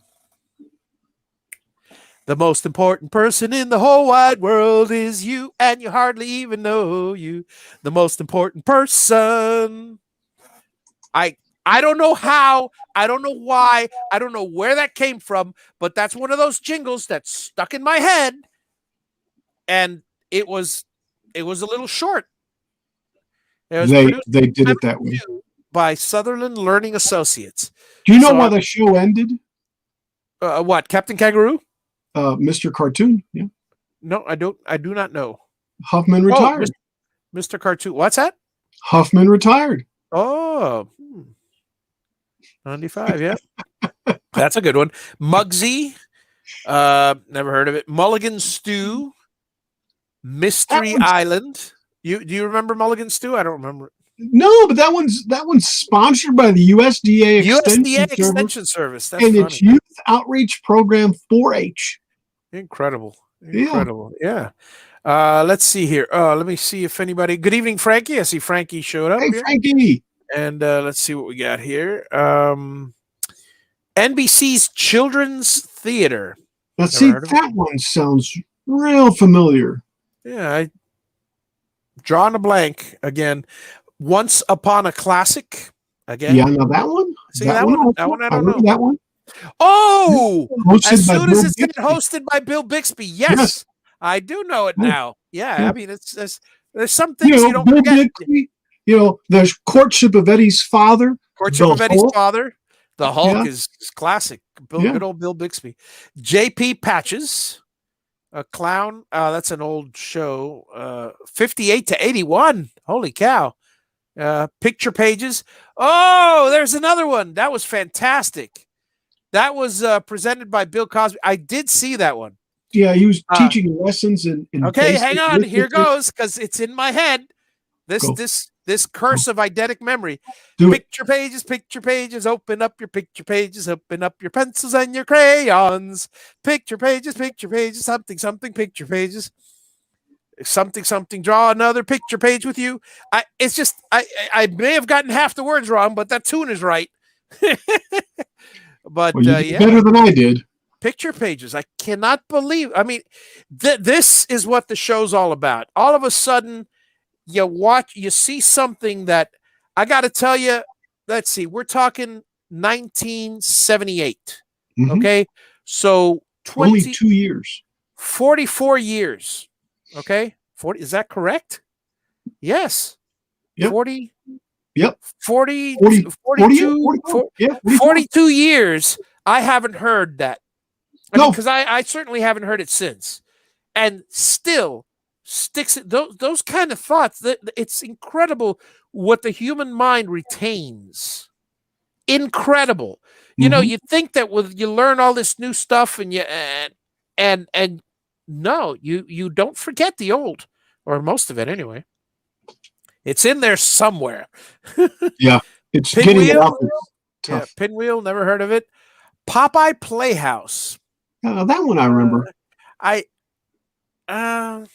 The most important person in the whole wide world is you, and you hardly even know you. The most important person. I don't know how, I don't know why, I don't know where that came from, but that's one of those jingles that stuck in my head, and it was a little short. They did it that way by Sutherland Learning Associates. Do you know why the show ended? What, Captain Kangaroo? Mr. Cartoon, yeah. No, I don't. I do not know. Huffman retired. Mr. Cartoon. What's that? Huffman retired. Oh, 95. Yeah, that's a good one. Muggsy. Never heard of it. Mulligan Stew. Mystery Island. Do you remember Mulligan Stew? I don't remember. No, but that one's sponsored by the USDA Extension Service. That's and funny. Its youth outreach program 4-H. Incredible. Yeah. Let's see here. Let me see if anybody. Good evening, Frankie. I see Frankie showed up. Hey, here. Frankie. And let's see what we got here. NBC's Children's Theater. Now, see, that one sounds real familiar. Yeah, I drawing a blank again. Once Upon a Classic. Again. Yeah, now that one. See that one? That one I don't know. That one. Oh, as soon as it's getting hosted by Bill Bixby. Yes, I do know it now. Yeah, I mean, there's some things you don't Bill forget. Bixby, there's Courtship of Eddie's Father. Courtship of Eddie's Father. The Hulk is classic. Good old Bill Bixby. J.P. Patches, a clown. That's an old show. 58 to 81. Holy cow. Picture Pages. Oh, there's another one. That was fantastic. That was presented by Bill Cosby. I did see that one. Yeah, he was teaching lessons in okay, hang on. Here goes, because it's in my head. This curse of eidetic memory. Picture pages, open up your picture pages, open up your pencils and your crayons. Picture pages, something, picture pages. Something, draw another picture page with you. I may have gotten half the words wrong, but that tune is right. But better than I did. Picture Pages. I cannot believe. I mean, this is what the show's all about. All of a sudden, you see something that I got to tell you. Let's see. We're talking 1978. Mhm. Okay. So Only 2 years. 44 years. Okay. 40. Is that correct? Yes. Yep. 40. Yep. 40, 40, 42, 44. Yeah, 44. 42 years. I haven't heard that. I mean, No. because I certainly haven't heard it since. And still sticks those kind of thoughts. It's incredible what the human mind retains. Incredible. You know, Mhm. you think that you learn all this new stuff and and no, you don't forget the old, or most of it anyway. It's in there somewhere. Yeah. It's getting it Pinwheel. out there. Yeah, Tough. Pinwheel, never heard of it. Popeye Playhouse. That one I remember. I oh,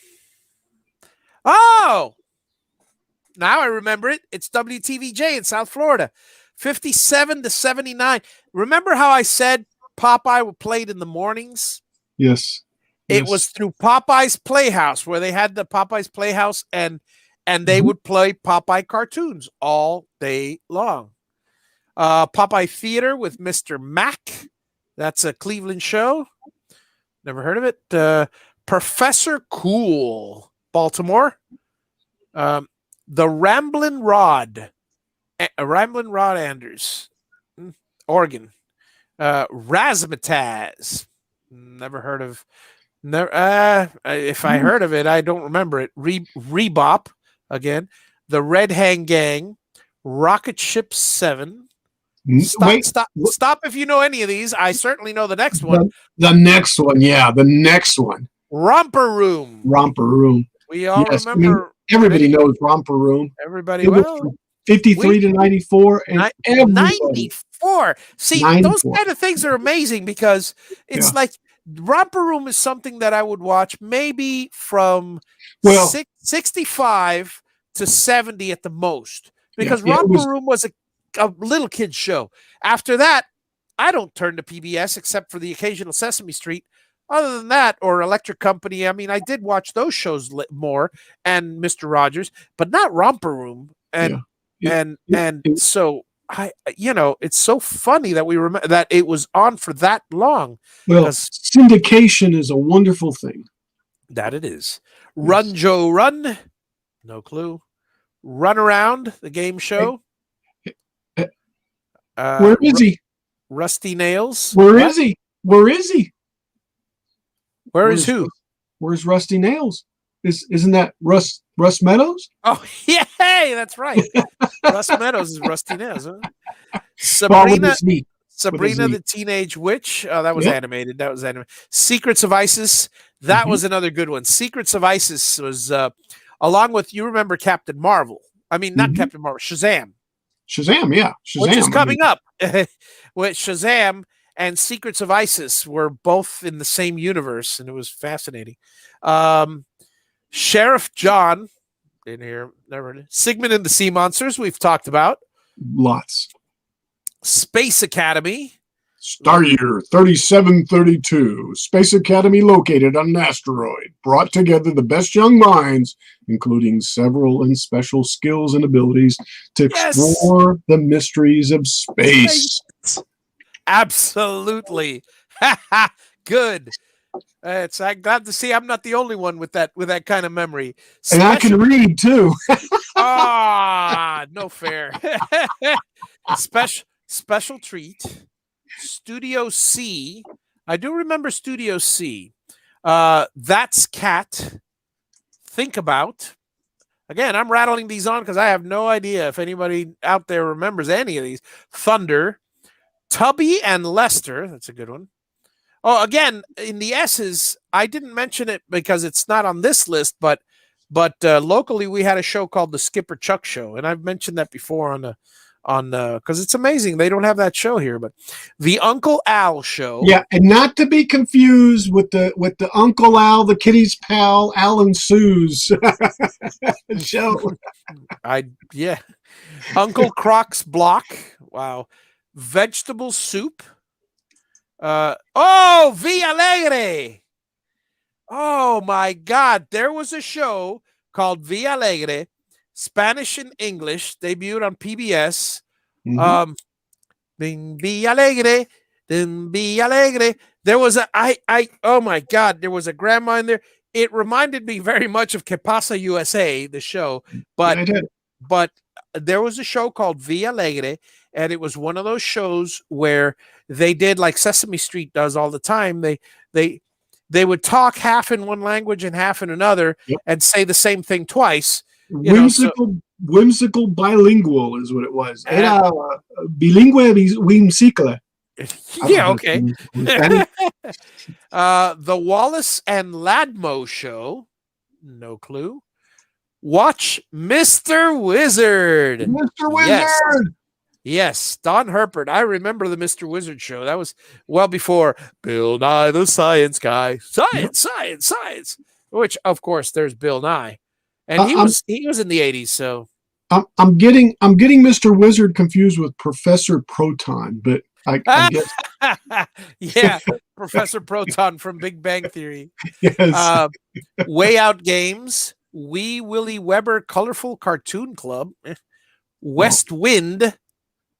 now I remember it. It's WTVJ in South Florida, 57 to 79. Remember how I said Popeye played in the mornings? Yes. It was through Popeye's Playhouse, where they had the Popeye's Playhouse, and they would play Popeye cartoons all day long. Popeye Theater with Mr. Mac. That's a Cleveland show. Never heard of it. Professor Cool, Baltimore. The Ramblin' Rod. Ramblin' Rod Anders, Oregon. Razzmatazz. Never heard of. Never. If I heard of it, I don't remember it. Rebop again. The Red Hang Gang. Rocket Ship 7. Stop if you know any of these. I certainly know the next one. The next one, yeah, the next one. Romper Room. Romper Room. We all remember. I mean, everybody knows Romper Room. Everybody, well, 53 to 94, and 94. See, 94. Those kind of things are amazing, because it's like Romper Room is something that I would watch maybe from 65 to 70 at the most, because Romper Room was a little kid's show. After that, I don't turn to PBS except for the occasional Sesame Street. Other than that, or Electric Company, I mean, I did watch those shows more, and Mr. Rogers, but not Romper Room. And so it's so funny that we remember that it was on for that long. Well, syndication is a wonderful thing. That it is. Run, Joe, Run. No clue. Run Around, the game show. Where is he? Rusty Nails. Where is he? Where is he? Where's who? Where's Rusty Nails? Isn't that Russ Meadows? Oh, yeah, hey, that's right. Russ Meadows is Rusty Nails. Huh? Sabrina the Teenage Witch. Oh, that was animated. That was animated. Secrets of Isis. That was another good one. Secrets of Isis was along with, you remember Captain Marvel. I mean, not Captain Marvel, Shazam. Shazam, yeah. Shazam, which is coming up. With Shazam and Secrets of Isis were both in the same universe, and it was fascinating. Sheriff John, in here, never. Sigmund and the Sea Monsters, we've talked about. Lots. Space Academy. Star Year 3732. Space Academy located on an asteroid. Brought together the best young minds, including several and special skills and abilities, to explore the mysteries of space. Absolutely. Good. I'm glad to see I'm not the only one with that kind of memory. And I can read too. No fair. Special treat. Studio C. I do remember Studio C. That's Cat. Think About. Again, I'm rattling these on because I have no idea if anybody out there remembers any of these. Thunder. Tubby and Lester. That's a good one. Oh, again, in the S's, I didn't mention it because it's not on this list, but locally we had a show called the Skipper Chuck Show, and I've mentioned that before on because it's amazing they don't have that show here. But the Uncle Al Show, and not to be confused with the Uncle Al, the Kitty's pal, Alan Sue's show. Uncle Croc's Block. Wow. Vegetable Soup. Via Alegre. Oh my God. There was a show called Via Alegre, Spanish and English, debuted on PBS. Be alegre. Be alegre. There was oh my God, there was a grandma in there. It reminded me very much of Que Pasa USA, the show, but there was a show called Via Alegre, and it was one of those shows where they did like Sesame Street does all the time. They would talk half in one language and half in another, and say the same thing twice. Whimsical bilingual is what it was. Era bilingüe whimsical. Yeah, okay. The Wallace and Ladmo Show, no clue. Watch Mr. Wizard. Mr. Wizard. Yes, Don Herpert. I remember the Mr. Wizard show. That was well before Bill Nye the Science Guy. Science. Which, of course, there's Bill Nye, and he was in the 80s. So I'm getting Mr. Wizard confused with Professor Proton, but I guess yeah, Professor Proton from Big Bang Theory. Yes. Way Out Games. Wee Willie Weber Colorful Cartoon Club. West Wind.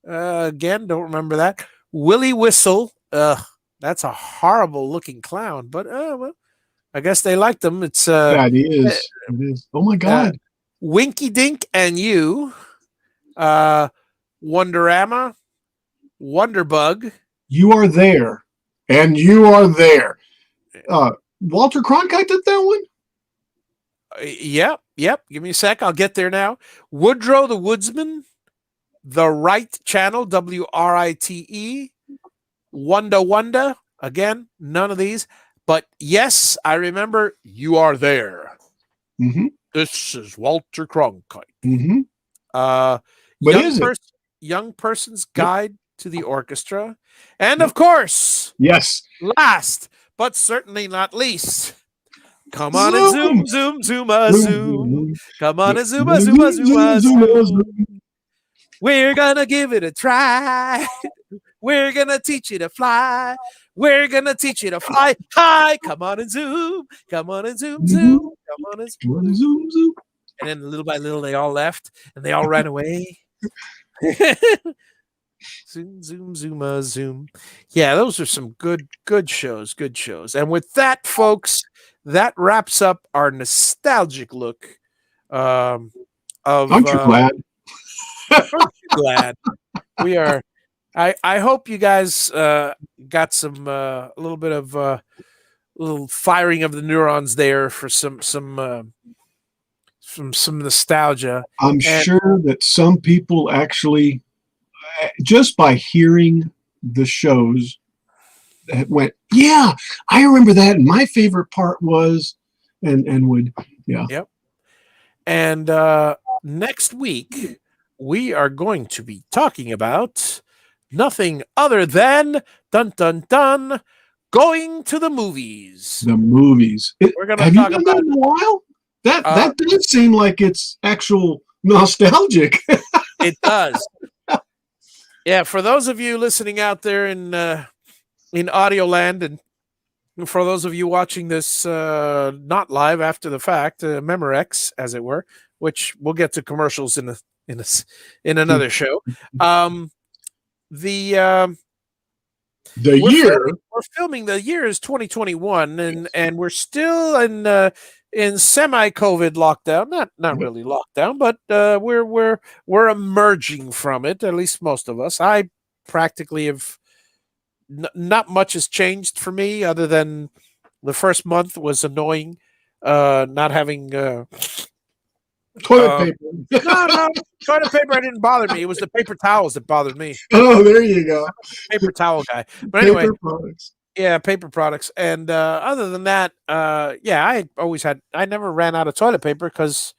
Again, don't remember that. Willie Whistle. That's a horrible looking clown, but well, I guess they liked them. It's yeah, it is. It is. Oh my God. Winky Dink and You. Wonderama. Wonderbug. You Are There, and You Are There. Walter Cronkite did that one? Yep. Give me a sec. I'll get there now. Woodrow the Woodsman. The Right Channel, WRITE. Wanda. Again, none of these. But yes, I remember You Are There. Mm-hmm. This is Walter Cronkite. Mm-hmm. Young Person's Guide to the Orchestra. And of course, yes, last but certainly not least, come on and zoom. Come on and zoom. We're gonna give it a try. We're gonna teach you to fly. We're gonna teach you to fly high. Come on and zoom. Come on and zoom. Come on and zoom. And then little by little, they all left and they all ran away. Zoom. Yeah, those are some good shows. Good shows. And with that, folks, that wraps up our nostalgic look. Aren't you glad? Glad we are. I hope you guys got some a little bit of little firing of the neurons there for some nostalgia. I'm sure that some people actually, just by hearing the shows, went, yeah, I remember that. And my favorite part was, and would, yeah. Yep. And next week, we are going to be talking about nothing other than going to the movies. The movies. We're going to have talk you done about that in a while? That does seem like it's actual nostalgic. It does. Yeah, for those of you listening out there in audio land, and for those of you watching this not live after the fact, Memorex, as it were, which we'll get to commercials in another show. We're filming. The year is 2021, and we're still in semi-COVID lockdown. Not really lockdown, but we're emerging from it. At least most of us. I practically have. Not much has changed for me, other than the first month was annoying. Not having toilet paper. No, toilet paper didn't bother me. It was the paper towels that bothered me. Oh, there you go. Paper towel guy. But anyway, paper products. Yeah, paper products. And other than that, I never ran out of toilet paper because,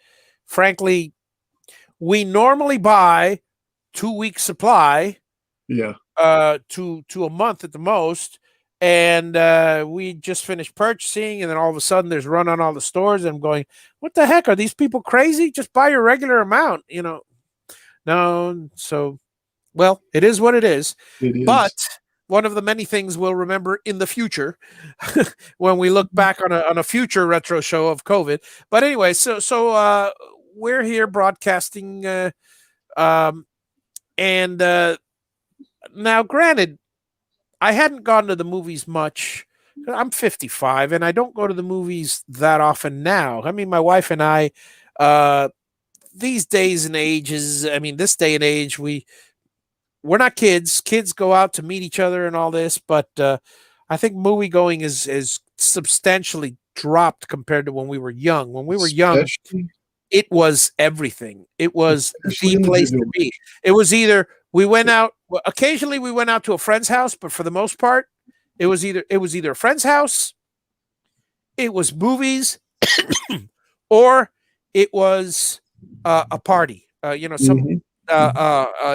frankly, we normally buy 2 weeks supply. Yeah. To a month at the most. And we just finished purchasing, and then all of a sudden there's run on all the stores, and I'm going, what the heck? Are these people crazy? Just buy your regular amount, No, so, well, it is what it is. It is. But one of the many things we'll remember in the future when we look back on a future retro show of COVID. But anyway, so we're here broadcasting, and Now, granted, I hadn't gone to the movies much. I'm 55, and I don't go to the movies that often now. I mean, my wife and I, these days and ages, I mean, this day and age, we're not kids. Kids go out to meet each other and all this, but I think movie going is substantially dropped compared to when we were young. When we were young, it was everything. It was the place to be. It was either we went out. Occasionally, we went out to a friend's house, but for the most part, it was either a friend's house, it was movies, or it was a party.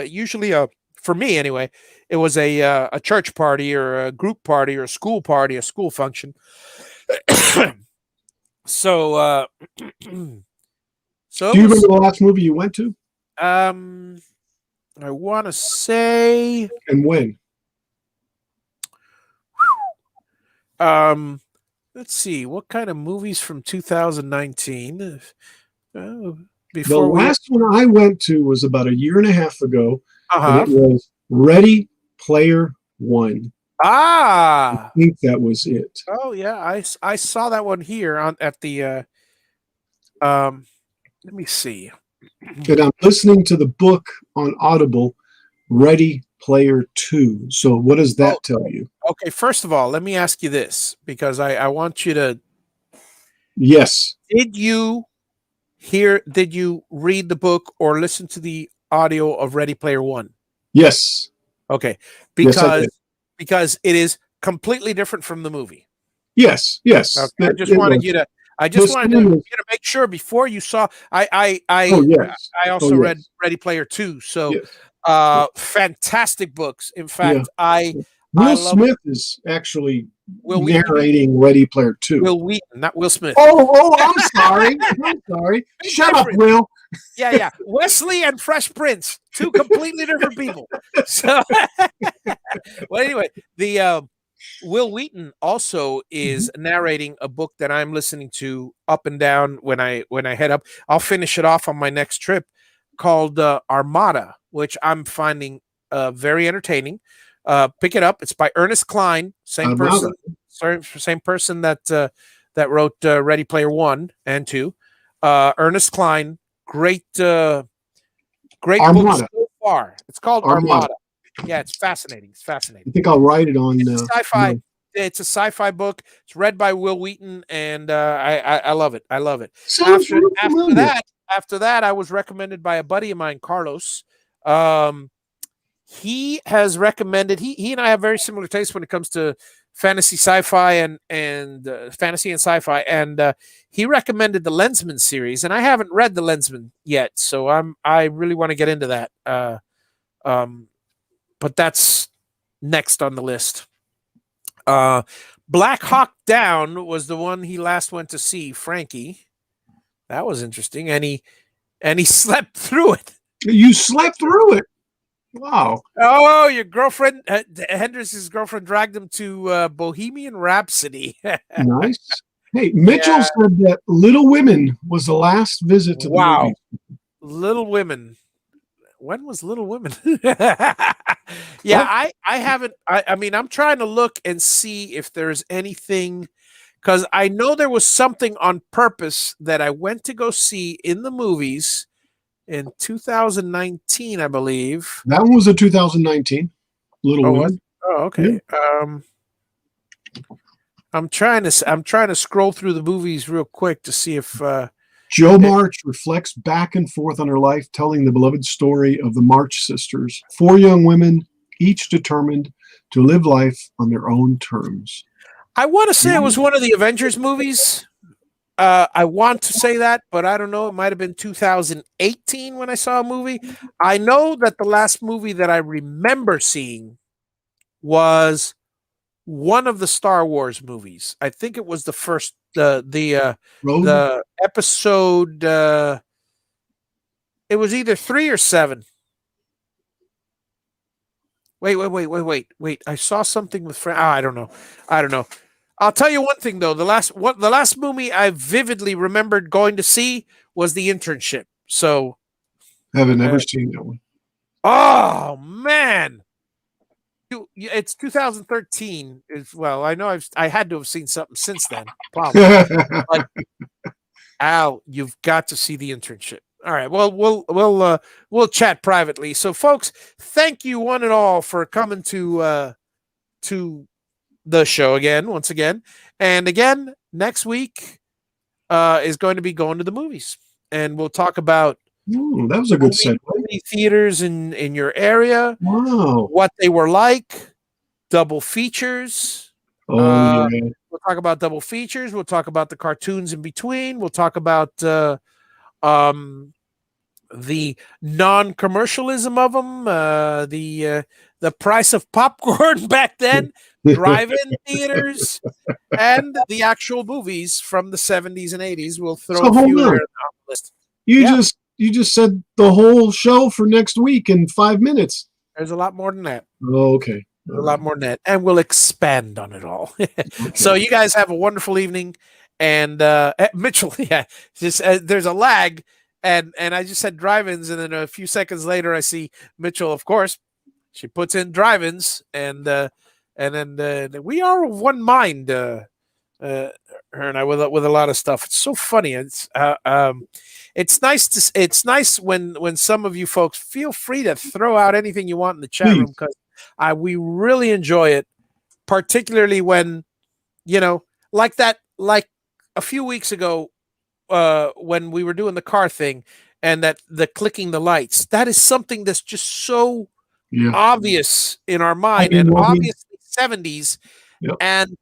Usually for me anyway, it was a church party or a group party or a school party, a school function. So, so do you remember the last movie you went to? I want to say, and when? Let's see, what kind of movies from 2019? The last one I went to was about a year and a half ago. And it was Ready Player One. I think that was it. Oh yeah, I saw that one here at the. Let me see. And I'm listening to the book on Audible, Ready Player Two. So what does that tell you? Okay, first of all, let me ask you this, because I want you to. Yes. Did you read the book or listen to the audio of Ready Player One? Yes. Okay, because it is completely different from the movie. Yes. Yes. Okay. I just wanted you to make sure before you saw. I also read Ready Player Two. So, fantastic books. In fact, Will Smith is actually narrating Ready Player Two. Will Wheaton, not Will Smith. Oh, I'm sorry. I'm sorry. Shut up, Will. Yeah. Wesley and Fresh Prince, two completely different people. So, well, anyway, the Will Wheaton also is narrating a book that I'm listening to up and down when I head up. I'll finish it off on my next trip, called Armada, which I'm finding very entertaining. Pick it up. It's by Ernest Cline, same person that wrote Ready Player One and Two. Ernest Cline, great book so far. It's called Armada. Yeah, it's fascinating. It's fascinating. I think I'll write it on sci-fi. It's a sci-fi book. It's read by Will Wheaton, and I love it. I love it. After that, I was recommended by a buddy of mine, Carlos. He has recommended. He and I have very similar tastes when it comes to fantasy, sci-fi, and fantasy and sci-fi. And he recommended the Lensman series, and I haven't read the Lensman yet, so I really want to get into that. But that's next on the list. Black Hawk Down was the one he last went to see, Frankie. That was interesting, and he slept through it. You slept through it. Wow. Oh, your girlfriend, Hendrix's girlfriend, dragged him to Bohemian Rhapsody. Nice. Hey, Mitchell said that Little Women was the last visit to the movie. Little Women. When was Little Women? I haven't. I mean, I'm trying to look and see if there's anything, because I know there was something on purpose that I went to go see in the movies in 2019, I believe. That was a 2019 Little Women. Oh, okay. Yeah. I'm trying to scroll through the movies real quick to see if Jo March reflects back and forth on her life, telling the beloved story of the March sisters, 4 young women, each determined to live life on their own terms. I want to say it was one of the Avengers movies. I want to say that, but I don't know. It might have been 2018 when I saw a movie. I know that the last movie that I remember seeing was one of the Star Wars movies. I think it was the first, the episode. It was either 3 or 7. Wait. I saw something with I don't know. I'll tell you one thing though. The last movie I vividly remembered going to see was The Internship. So I haven't never seen that one. Oh man. It's 2013. Well, I know I had to have seen something since then, probably. But Al, you've got to see the internship. All right. Well, we'll chat privately. So, folks, thank you one and all for coming to the show once again, and again next week is going to be going to the movies, and we'll talk about that was a good segue. Movie theaters in your area. Wow. What they were like, double features. Yeah. We'll talk about double features. We'll talk about the cartoons in between. We'll talk about the non-commercialism of them, the price of popcorn back then, drive-in theaters, and the actual movies from the 70s and 80s. We'll throw a few there on the list. You just said the whole show for next week in 5 minutes. There's a lot more than that. Oh, okay. A lot more than that, and we'll expand on it all. Okay. So you guys have a wonderful evening, and Mitchell, just there's a lag, and I just said drive-ins, and then a few seconds later I see Mitchell. Of course, she puts in drive-ins, and then we are of one mind, her and I, with a lot of stuff. It's so funny. It's nice when some of you folks feel free to throw out anything you want in the chat room, because we really enjoy it, particularly when, like a few weeks ago, when we were doing the car thing and the clicking the lights. That is something that's just so obvious in our mind, and obviously 70s, and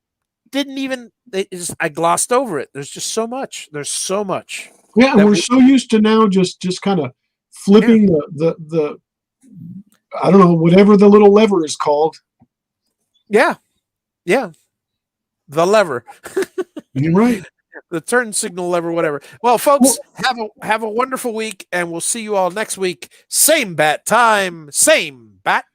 I glossed over it. There's just so much. There's so much. Yeah, and we're so used to now just kind of flipping the I don't know, whatever the little lever is called. Yeah. The lever. You're right. The turn signal lever, whatever. Well, folks, have a wonderful week, and we'll see you all next week. Same bat time, same bat